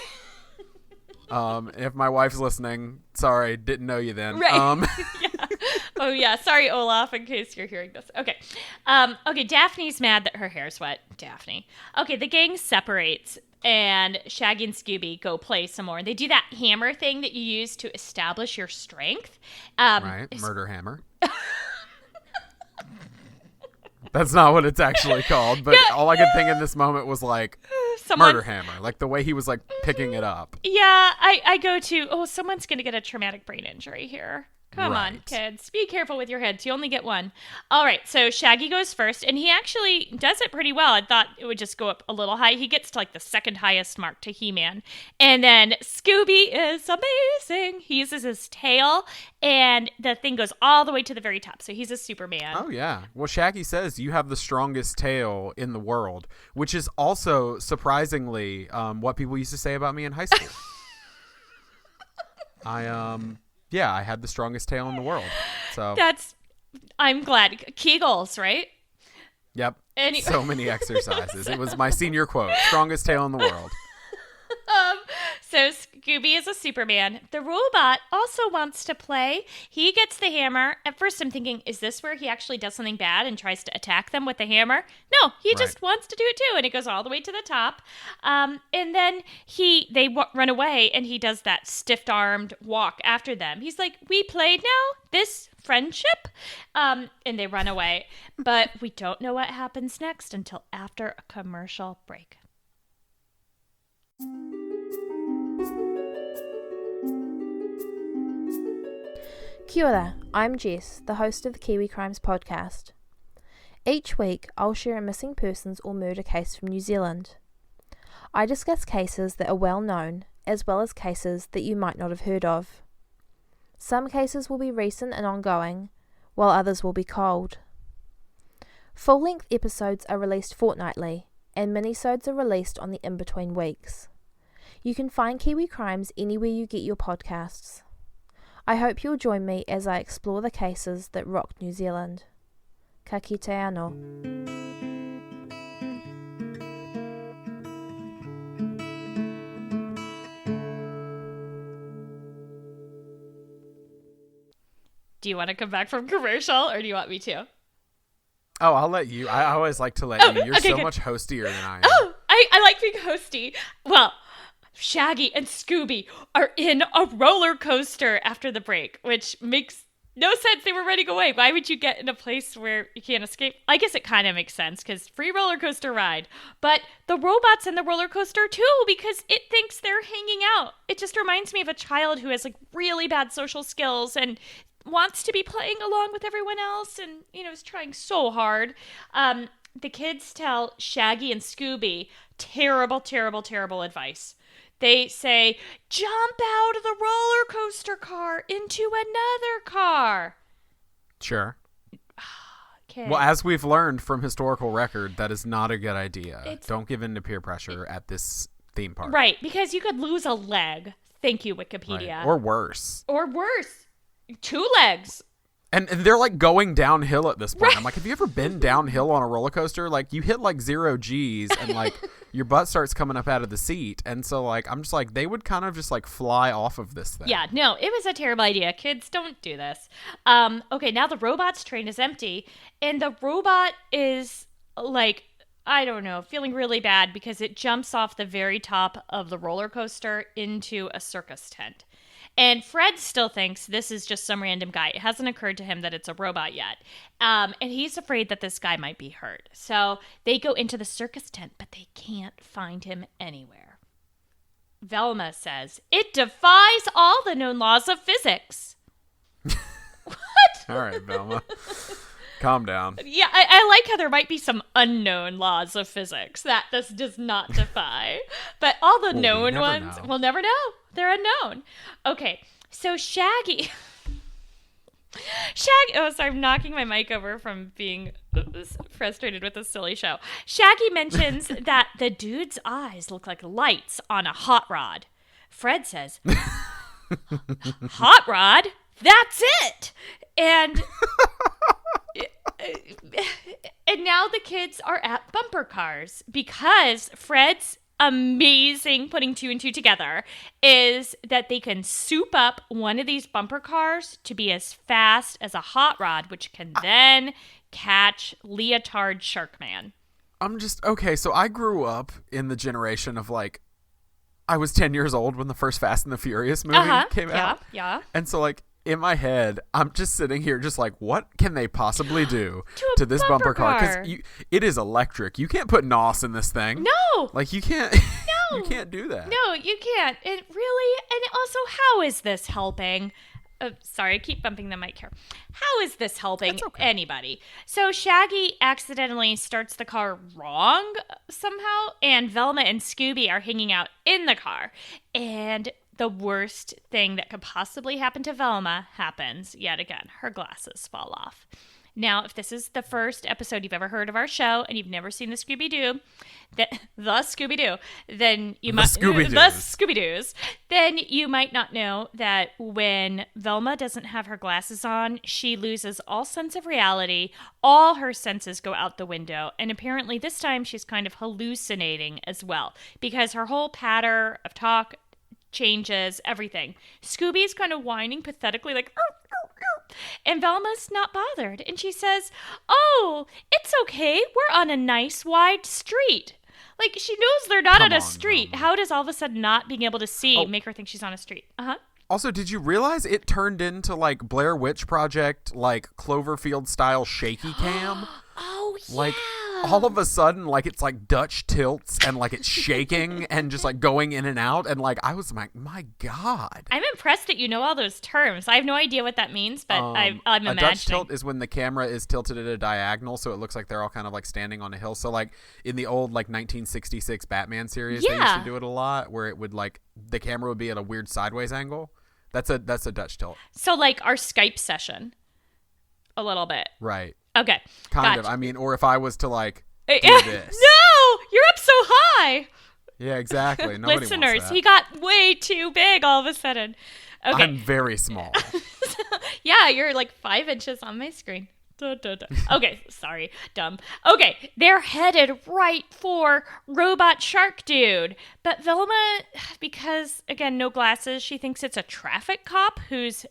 If my wife's listening, sorry, didn't know you then. Right. Yeah. Oh yeah, sorry Olaf, in case you're hearing this. Okay. Okay, Daphne's mad that her hair's wet. Daphne. Okay, the gang separates. And Shaggy and Scooby go play some more. And they do that hammer thing that you use to establish your strength. Right, murder hammer. That's not what it's actually called. But all I could think in this moment was like, murder hammer. Like the way he was like picking it up. Yeah, I go to, someone's going to get a traumatic brain injury here. Come on, Right. kids. Be careful with your heads. You only get one. All right, so Shaggy goes first, and he actually does it pretty well. I thought it would just go up a little high. He gets to like the second highest mark to He-Man. And then Scooby is amazing. He uses his tail, and the thing goes all the way to the very top. So he's a Superman. Oh, yeah. Well, Shaggy says you have the strongest tail in the world, which is also surprisingly what people used to say about me in high school. I had the strongest tail in the world. So I'm glad. Kegels, right? Yep. So many exercises. It was my senior quote. Strongest tail in the world. So Scooby is a Superman. The robot also wants to play. He gets the hammer. At first I'm thinking, is this where he actually does something bad and tries to attack them with the hammer? No, he just wants to do it too. And it goes all the way to the top. And then they run away and he does that stiff-armed walk after them. He's like, we played now? This friendship? And they run away. But we don't know what happens next until after a commercial break. Kia ora, I'm Jess, the host of the Kiwi Crimes podcast. Each week, I'll share a missing persons or murder case from New Zealand. I discuss cases that are well known, as well as cases that you might not have heard of. Some cases will be recent and ongoing, while others will be cold. Full-length episodes are released fortnightly, and minisodes are released on the in-between weeks. You can find Kiwi Crimes anywhere you get your podcasts. I hope you'll join me as I explore the cases that rocked New Zealand. Ka kite anō. Do you want to come back from commercial or do you want me to? Oh, I'll let you. I always like to let you. You're okay, so good. much hostier than I am. Oh, I like being hosty. Well, Shaggy and Scooby are in a roller coaster after the break, which makes no sense. They were running away. Why would you get in a place where you can't escape? I guess it kind of makes sense because free roller coaster ride. But the robot's in the roller coaster too because it thinks they're hanging out. It just reminds me of a child who has like really bad social skills and wants to be playing along with everyone else and, is trying so hard. The kids tell Shaggy and Scooby terrible, terrible, terrible advice. They say, jump out of the roller coaster car into another car. Sure. Kids. Well, as we've learned from historical record, that is not a good idea. Don't give in to peer pressure at this theme park. Right, because you could lose a leg. Thank you, Wikipedia. Right. Or worse. 2 legs. And they're like going downhill at this point. Right. I'm like, have you ever been downhill on a roller coaster? Like you hit like 0 G's and like your butt starts coming up out of the seat. And so like, I'm just like, they would kind of just like fly off of this thing. Yeah, no, it was a terrible idea. Kids, don't do this. Okay, now the robot's train is empty. And the robot is like, I don't know, feeling really bad because it jumps off the very top of the roller coaster into a circus tent. And Fred still thinks this is just some random guy. It hasn't occurred to him that it's a robot yet. And he's afraid that this guy might be hurt. So they go into the circus tent, but they can't find him anywhere. Velma says, it defies all the known laws of physics. What? All right, Velma. Calm down. Yeah, I like how there might be some unknown laws of physics that this does not defy. But all the known ones, we'll never know. They're unknown. Okay, so Shaggy... oh, sorry, I'm knocking my mic over from being frustrated with this silly show. Shaggy mentions that the dude's eyes look like lights on a hot rod. Fred says, hot rod? That's it! And now the kids are at bumper cars because Fred's amazing putting 2 and 2 together is that they can soup up one of these bumper cars to be as fast as a hot rod, which can then catch Leotard Sharkman. I'm just, okay, so I grew up in the generation of like, I was 10 years old when the first Fast and the Furious movie came out. Yeah. And so like, in my head, I'm just sitting here just like, what can they possibly do to this bumper car? Because it is electric. You can't put NOS in this thing. No. Like, you can't. No. You can't do that. No, you can't. It really, and also, how is this helping? sorry, I keep bumping the mic here. How is this helping okay. anybody? So Shaggy accidentally starts the car wrong somehow, and Velma and Scooby are hanging out in the car. And the worst thing that could possibly happen to Velma happens yet again. Her glasses fall off. Now, if this is the first episode you've ever heard of our show and you've never seen the Scooby-Doo, then you might the Scooby-Doos, then you might not know that when Velma doesn't have her glasses on, she loses all sense of reality. All her senses go out the window, and apparently this time she's kind of hallucinating as well because her whole pattern of talk changes, everything. Scooby's kind of whining pathetically like, "Arr, arr, arr." And Velma's not bothered. And she says, "Oh, it's okay. We're on a nice wide street." Like, she knows they're not on a street. Velma. How does all of a sudden not being able to see make her think she's on a street? Also, did you realize it turned into like Blair Witch Project, like Cloverfield style shaky cam? Oh, yeah. Like, all of a sudden, like, it's like Dutch tilts and like it's shaking and just like going in and out. And like, I was like, my God. I'm impressed that you know all those terms. I have no idea what that means, but I'm imagining. A Dutch tilt is when the camera is tilted at a diagonal, so it looks like they're all kind of like standing on a hill. So like in the old like 1966 Batman series, they used to do it a lot where it would like the camera would be at a weird sideways angle. That's a Dutch tilt. So like our Skype session, a little bit. Right. Okay. Kind of. I mean, or if I was to like do this. No, you're up so high. Yeah, exactly. Nobody Listeners, wants that. he got way too big all of a sudden. Okay. I'm very small. Yeah, you're like 5 inches on my screen. Okay, sorry, dumb. Okay, they're headed right for Robot Shark Dude. But Velma, because, again, no glasses, she thinks it's a traffic cop who's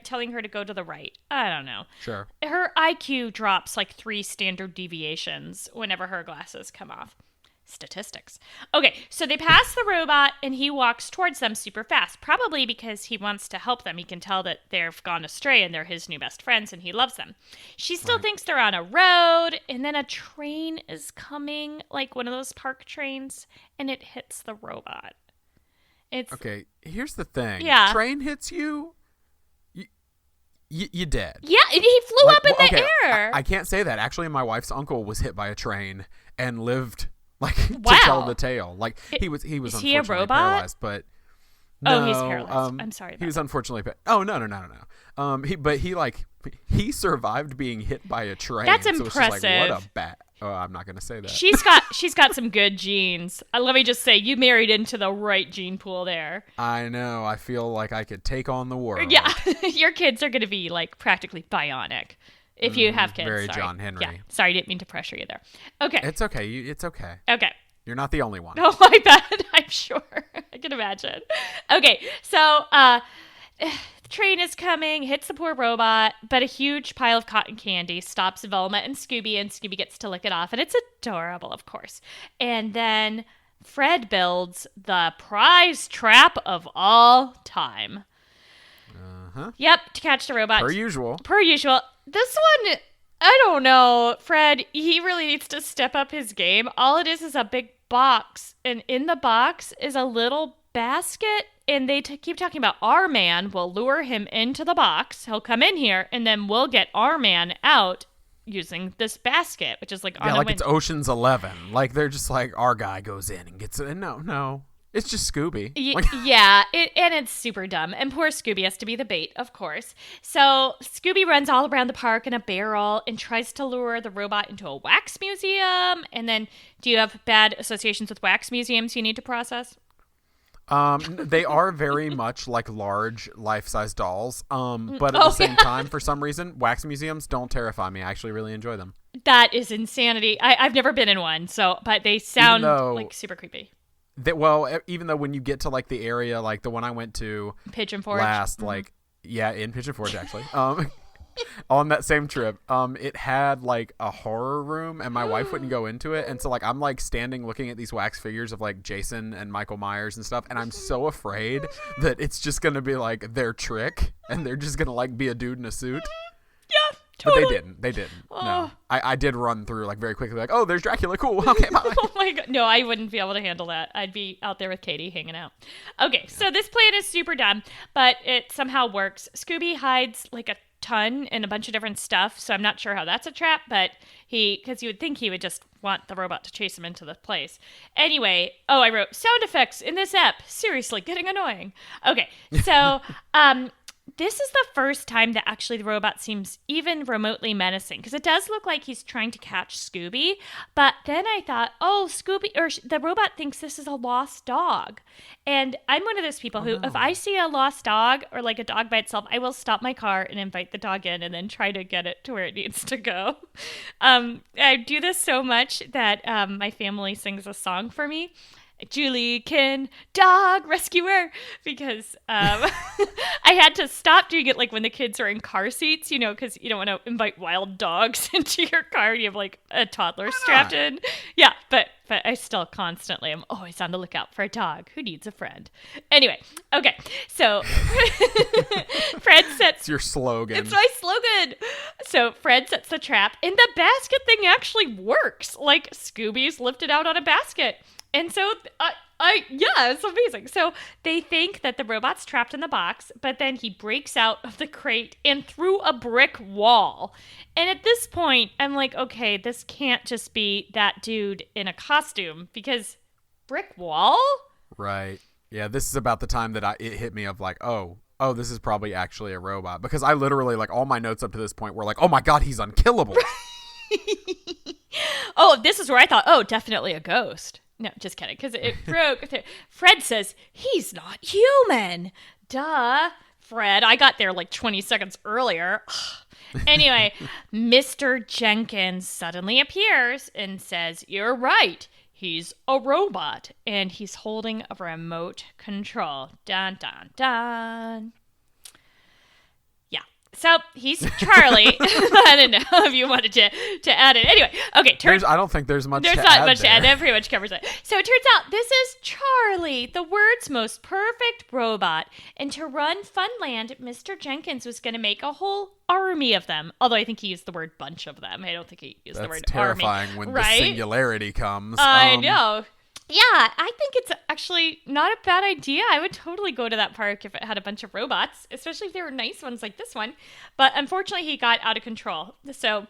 telling her to go to the right. I don't know. Sure. Her IQ drops like 3 standard deviations whenever her glasses come off. Statistics. Okay, so they pass the robot and he walks towards them super fast, probably because he wants to help them. He can tell that they've gone astray and they're his new best friends and he loves them. She still thinks they're on a road, and then a train is coming, like one of those park trains, and it hits the robot. It's okay, here's the thing. Yeah. Train hits you, you dead. Yeah, and he flew Like, up in the air. I can't say that. Actually, my wife's uncle was hit by a train and lived like Wow. to tell the tale. Like he was is unfortunately he a robot? paralyzed, but no, he's paralyzed. I'm sorry. He was unfortunately he survived being hit by a train. That's so impressive. It's just like, what a bat. Oh, I'm not going to say that. She's got some good genes. Let me just say, you married into the right gene pool there. I know. I feel like I could take on the world. Yeah, your kids are going to be like practically bionic. If you have kids. Very sorry. John Henry. Yeah. Sorry, didn't mean to pressure you there. Okay. It's okay. It's okay. Okay. You're not the only one. Oh, my bad. I'm sure. I can imagine. Okay. So, the train is coming, hits the poor robot, but a huge pile of cotton candy stops Velma and Scooby gets to lick it off. And it's adorable, of course. And then Fred builds the prize trap of all time. Uh-huh. Yep, to catch the robot. Per usual. This one, I don't know. Fred, he really needs to step up his game. All it is a big box, and in the box is a little basket, and they keep talking about our man will lure him into the box. He'll come in here, and then we'll get our man out using this basket, which is like on yeah, a like window. it's Ocean's 11. Like they're just like our guy goes in and gets it. No. It's just Scooby. Yeah, and it's super dumb. And poor Scooby has to be the bait, of course. So Scooby runs all around the park in a barrel and tries to lure the robot into a wax museum. And then, do you have bad associations with wax museums you need to process? They are very much like large life-size dolls. But at the same time, for some reason, wax museums don't terrify me. I actually really enjoy them. That is insanity. I've never been in one, but they sound like super creepy. Even though when you get to like the area, like the one I went to Pigeon Forge last, in Pigeon Forge actually, on that same trip, it had like a horror room, and my wife wouldn't go into it, and so like I'm like standing looking at these wax figures of like Jason and Michael Myers and stuff, and I'm so afraid that it's just gonna be like their trick, and they're just gonna like be a dude in a suit. Yeah, But they didn't. No. I did run through like very quickly, like, oh, there's Dracula. Cool. Okay, bye. Oh my god. No, I wouldn't be able to handle that. I'd be out there with Katie hanging out. Okay, so this plan is super dumb, but it somehow works. Scooby hides like a ton and a bunch of different stuff, so I'm not sure how that's a trap, but because you would think he would just want the robot to chase him into the place. Anyway, I wrote sound effects in this app. Seriously, getting annoying. Okay, so this is the first time that actually the robot seems even remotely menacing, because it does look like he's trying to catch Scooby. But then I thought, the robot thinks this is a lost dog. And I'm one of those people who, if I see a lost dog or like a dog by itself, I will stop my car and invite the dog in and then try to get it to where it needs to go. I do this so much that my family sings a song for me. Julie-kin, dog rescuer, because I had to stop doing it like when the kids are in car seats, because you don't want to invite wild dogs into your car. You have like a toddler strapped in. Yeah, but I still constantly am always on the lookout for a dog who needs a friend. Anyway, okay, so Fred sets... It's your slogan. It's my slogan. So Fred sets the trap, and the basket thing actually works. Like, Scooby's lifted out on a basket. And so, it's amazing. So they think that the robot's trapped in the box, but then he breaks out of the crate and through a brick wall. And at this point, I'm like, okay, this can't just be that dude in a costume, because brick wall? Right. Yeah, this is about the time that it hit me of like, oh, this is probably actually a robot. Because I literally, like, all my notes up to this point were like, oh my God, he's unkillable. This is where I thought, definitely a ghost. No, just kidding, because it broke. Fred says, he's not human. Duh. Fred, I got there like 20 seconds earlier. Anyway, Mr. Jenkins suddenly appears and says, you're right. He's a robot, and he's holding a remote control. Dun, dun, dun. So he's Charlie. I don't know if you wanted to add it. Anyway, okay. I don't think there's much. There's to not add much there. to add. That pretty much covers it. So it turns out this is Charlie, the world's most perfect robot. And to run Funland, Mr. Jenkins was going to make a whole army of them. Although I think he used the word bunch of them. I don't think he used the word army. That's terrifying when right? the singularity comes. I know. Yeah, I think it's actually not a bad idea. I would totally go to that park if it had a bunch of robots, especially if they were nice ones like this one. But unfortunately, he got out of control. So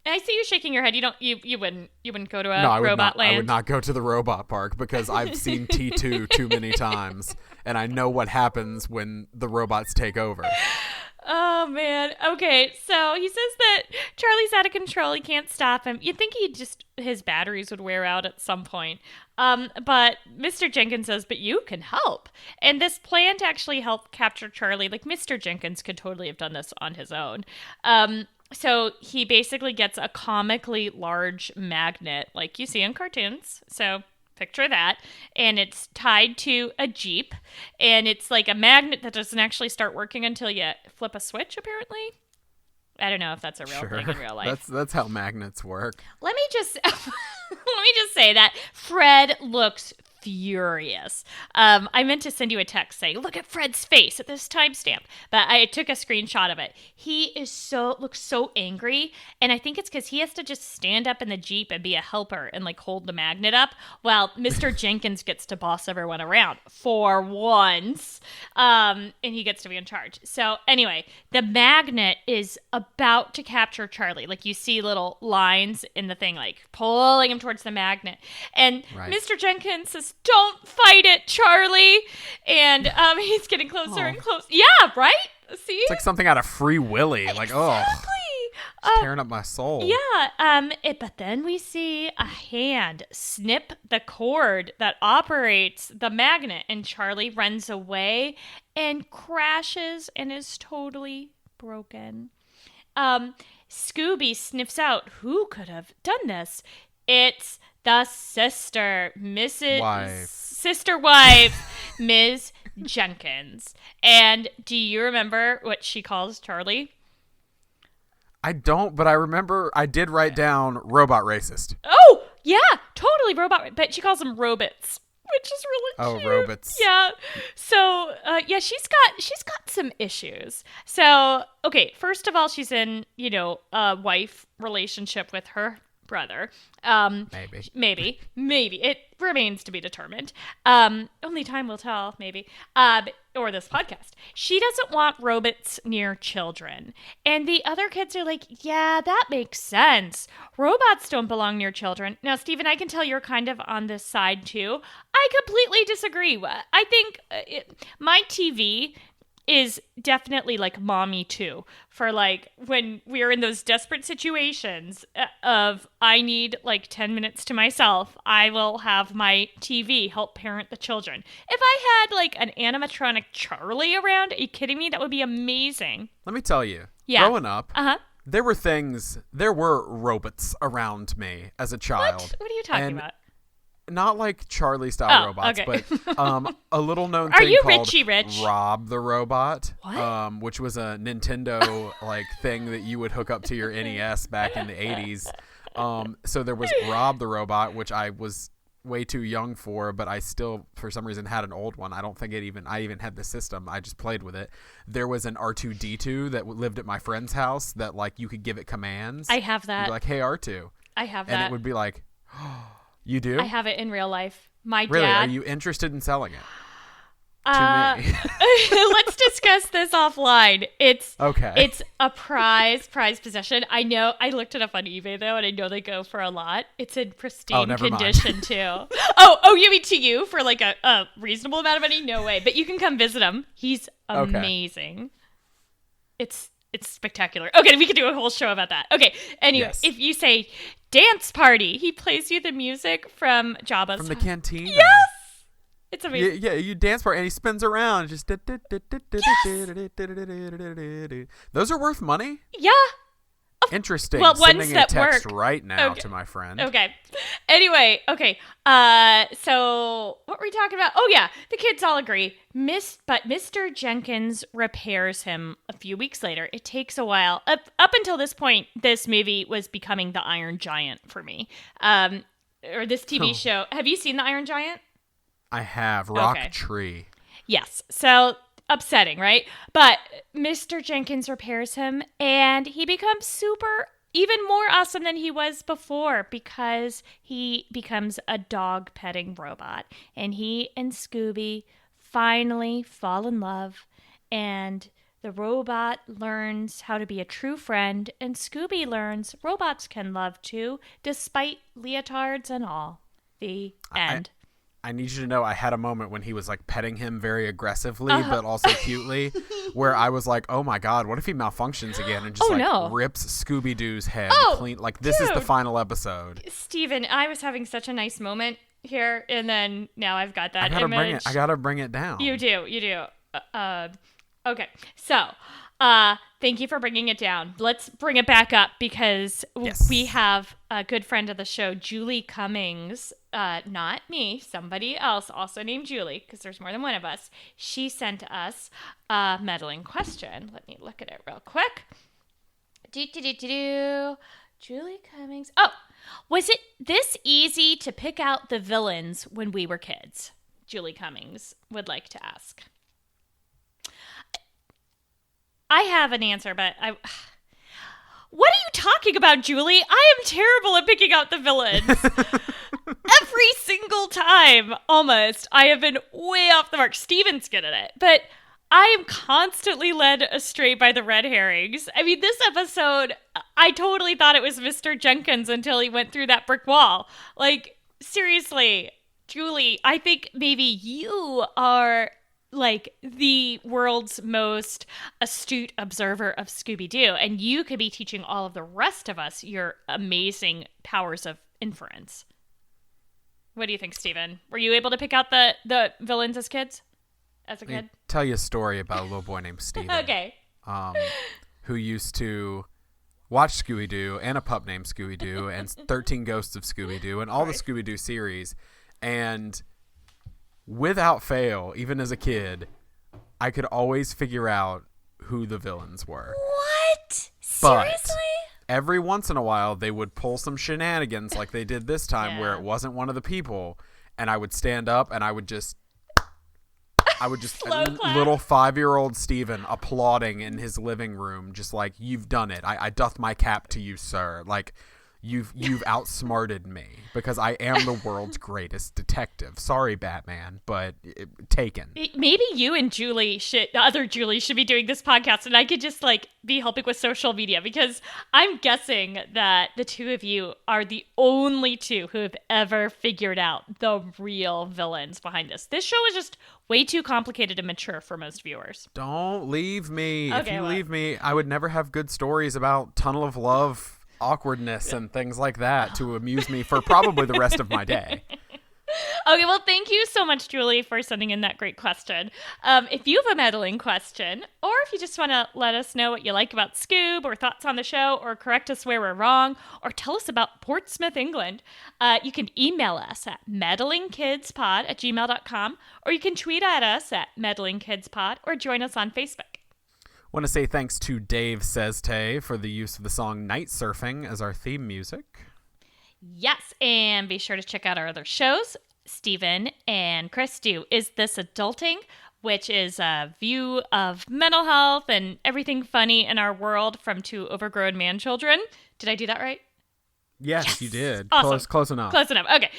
I see you shaking your head. You wouldn't go to a robot land. I would not go to the robot park because I've seen T2 too many times, and I know what happens when the robots take over. Oh, man. Okay, so he says that Charlie's out of control. He can't stop him. You'd think his batteries would wear out at some point. But Mr. Jenkins says, but you can help. And this plan to actually help capture Charlie, like Mr. Jenkins could totally have done this on his own. So he basically gets a comically large magnet like you see in cartoons. So picture that. And it's tied to a Jeep. And it's like a magnet that doesn't actually start working until you flip a switch, apparently. I don't know if that's a real thing in real life. That's how magnets work. Let me just say that Fred looks furious. I meant to send you a text saying, look at Fred's face at this timestamp, but I took a screenshot of it. He looks so angry, and I think it's because he has to just stand up in the Jeep and be a helper and like hold the magnet up while Mr. Jenkins gets to boss everyone around for once, and he gets to be in charge. So anyway, the magnet is about to capture Charlie. Like you see little lines in the thing like pulling him towards the magnet, and right. Mr. Jenkins says, don't fight it, Charlie. And he's getting closer and closer. Yeah, right? See? It's like something out of Free Willy. Exactly. Like, oh, it's tearing up my soul. Yeah. But then we see a hand snip the cord that operates the magnet, and Charlie runs away and crashes and is totally broken. Scooby sniffs out who could have done this. It's the sister wife, Ms. Jenkins. And do you remember what she calls Charlie? I don't, but I remember I did write down robot racist. Oh, yeah, totally robot, but she calls them robots. which is really cute. robots. Yeah. So, yeah, she's got some issues. So, okay, first of all, she's in, a wife relationship with her brother. Maybe. It remains to be determined. Only time will tell, maybe. Or this podcast. She doesn't want robots near children. And the other kids are like, yeah, that makes sense. Robots don't belong near children. Now, Stephen, I can tell you're kind of on this side too. I completely disagree. I think my TV is definitely like mommy too, for like when we're in those desperate situations of I need like 10 minutes to myself, I will have my TV help parent the children. If I had like an animatronic Charlie around, are you kidding me? That would be amazing. Let me tell you, Yeah. growing up, there were robots around me as a child. What are you talking about? Not like Charlie style robots, okay. but a little known Are thing you called Richie Rich? Rob the Robot. What? Which was a Nintendo like thing that you would hook up to your NES back in the 80s. So there was Rob the Robot, which I was way too young for, but I still for some reason had an old one. I don't think I even had the system. I just played with it. There was an R2D2 that lived at my friend's house that like you could give it commands. I have that. You'd be like, hey R2. I have that. And it would be like, you do? I have it in real life. My Really? dad. Are you interested in selling it? To me. Let's discuss this offline. It's Okay. It's a prized possession. I know. I looked it up on eBay though, and I know they go for a lot. It's in pristine never mind. condition too. Oh, you mean to you for like a reasonable amount of money? No way. But you can come visit him. He's amazing. It's spectacular. Okay, we could do a whole show about that. Okay. Anyway, Yes. If you say dance party, he plays you the music from Jabba's From the canteen. Yes. It's amazing. Yeah, you dance part and he spins around. Just Those are worth money? Yeah. Interesting. Well, ones Sending that a text work. right now Okay. to my friend. Okay. Anyway, okay. So what were we talking about? Oh yeah, the kids all agree. But Mr. Jenkins repairs him a few weeks later. It takes a while. Up until this point, this movie was becoming the Iron Giant for me. Or this TV show. Have you seen the Iron Giant? I have. Rock Okay. Tree. Yes. So upsetting, right? But Mr. Jenkins repairs him and he becomes even more awesome than he was before because he becomes a dog petting robot. And he and Scooby finally fall in love and the robot learns how to be a true friend and Scooby learns robots can love too, despite leotards and all. The end. I need you to know I had a moment when he was like petting him very aggressively, but also cutely, where I was like, oh my God, what if he malfunctions again and just rips Scooby-Doo's head clean? Like, this is the final episode. Steven, I was having such a nice moment here, and then now I've got that image. I gotta bring it down. You do. Okay, so thank you for bringing it down. Let's bring it back up because we have a good friend of the show, Julie Cummings. Not me, somebody else also named Julie, because there's more than one of us. She sent us a meddling question. Let me look at it real quick. Julie Cummings. Oh, was it this easy to pick out the villains when we were kids? Julie Cummings would like to ask. I have an answer, but what are you talking about, Julie? I am terrible at picking out the villains. Every single time, almost, I have been way off the mark. Steven's good at it, but I am constantly led astray by the red herrings. I mean, this episode, I totally thought it was Mr. Jenkins until he went through that brick wall. Like, seriously, Julie, I think maybe you are like the world's most astute observer of Scooby-Doo, and you could be teaching all of the rest of us your amazing powers of inference. What do you think, Steven? Were you able to pick out the villains as kids? As a kid? Tell you a story about a little boy named Steven. Okay. Who used to watch Scooby-Doo and a pup named Scooby-Doo and 13 Ghosts of Scooby-Doo and all the Scooby-Doo series. And without fail, even as a kid, I could always figure out who the villains were. What? But Seriously? every once in a while, they would pull some shenanigans like they did this time where it wasn't one of the people. and I would stand up and I would just Slow clap. little 5-year-old Steven applauding in his living room, just like, you've done it. I doth my cap to you, sir. Like, you've outsmarted me because I am the world's greatest detective. Sorry, Batman, but taken. Maybe you and Julie the other Julie should be doing this podcast, and I could just like be helping with social media, because I'm guessing that the two of you are the only two who have ever figured out the real villains behind this. This show is just way too complicated and mature for most viewers. Don't leave me. Okay, if you leave me, I would never have good stories about Tunnel of Love awkwardness and things like that to amuse me for probably the rest of my day. Okay, well, thank you so much, Julie, for sending in that great question. If you have a meddling question, or if you just want to let us know what you like about Scoob, or thoughts on the show, or correct us where we're wrong, or tell us about Portsmouth, England, you can email us at meddlingkidspod@gmail.com, or you can tweet at us at meddlingkidspod, or join us on Facebook. Want to say thanks to Dave Sestay for the use of the song Night Surfing as our theme music. Yes, and be sure to check out our other shows. Stephen and Chris do Is This Adulting?, which is a view of mental health and everything funny in our world from two overgrown man children. Did I do that right? Yes, you did. Awesome. Close enough. Close enough. Okay.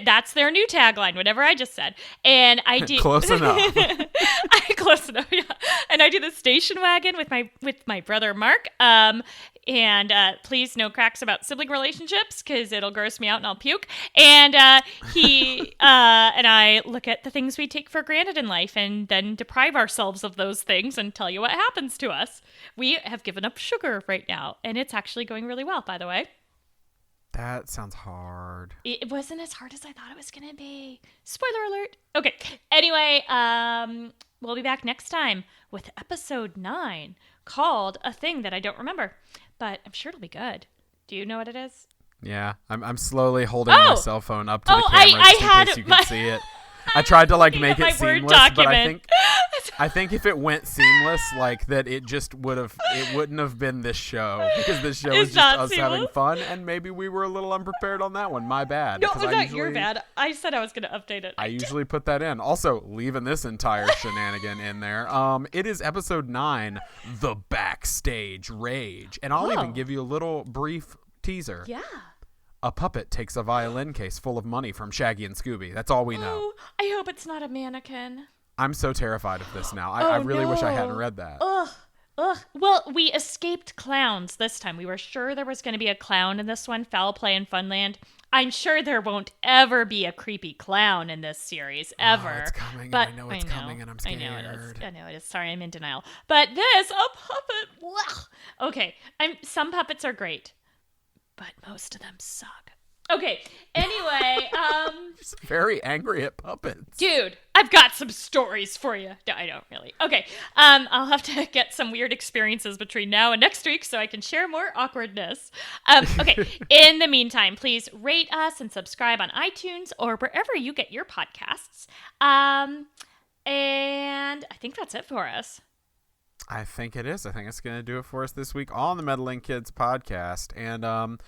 That's their new tagline, whatever I just said. And I do Close enough. Close enough, yeah. And I do the station wagon with my brother Mark. And please no cracks about sibling relationships, because it'll gross me out and I'll puke. And he and I look at the things we take for granted in life and then deprive ourselves of those things and tell you what happens to us. We have given up sugar right now, and it's actually going really well, by the way. That sounds hard. It wasn't as hard as I thought it was going to be. Spoiler alert. Okay. Anyway, we'll be back next time with episode 9 called A Thing That I Don't Remember. But I'm sure it'll be good. Do you know what it is? Yeah. I'm slowly holding my cell phone up to the camera just in case you can see it. I tried to make it seamless, but I think if it went seamless, like that, it wouldn't have been this show, because this show is just us having fun, and maybe we were a little unprepared on that one. My bad. No, it's not your bad. I said I was going to update it. I usually put that in. Also, leaving this entire shenanigan in there. It is episode 9, The Backstage Rage, and I'll even give you a little brief teaser. Yeah. A puppet takes a violin case full of money from Shaggy and Scooby. That's all we know. Oh, I hope it's not a mannequin. I'm so terrified of this now. I really wish I hadn't read that. Ugh. Well, we escaped clowns this time. We were sure there was going to be a clown in this one, Foul Play in Funland. I'm sure there won't ever be a creepy clown in this series, ever. Oh, it's coming, but and I know it's coming, and I'm scared. I know it is. Sorry, I'm in denial. But this, a puppet. Blech. Okay, some puppets are great, but most of them suck. Okay, anyway, Just very angry at puppets. Dude, I've got some stories for you. No, I don't really. Okay, I'll have to get some weird experiences between now and next week so I can share more awkwardness. Okay, in the meantime, please rate us and subscribe on iTunes or wherever you get your podcasts. And I think that's it for us. I think it is. I think it's going to do it for us this week on the Meddling Kids podcast. And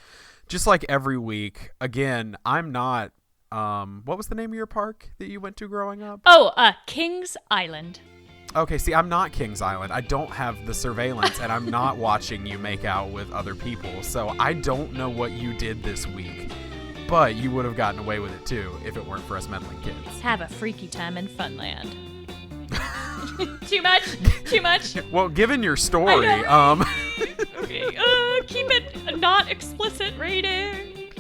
just like every week, again, I'm not... what was the name of your park that you went to growing up? Oh, Kings Island. Okay, see, I'm not Kings Island. I don't have the surveillance, and I'm not watching you make out with other people. So I don't know what you did this week. But you would have gotten away with it, too, if it weren't for us meddling kids. Have a freaky time in Funland. Too much? Well, given your story, Okay, keep it not explicit rating.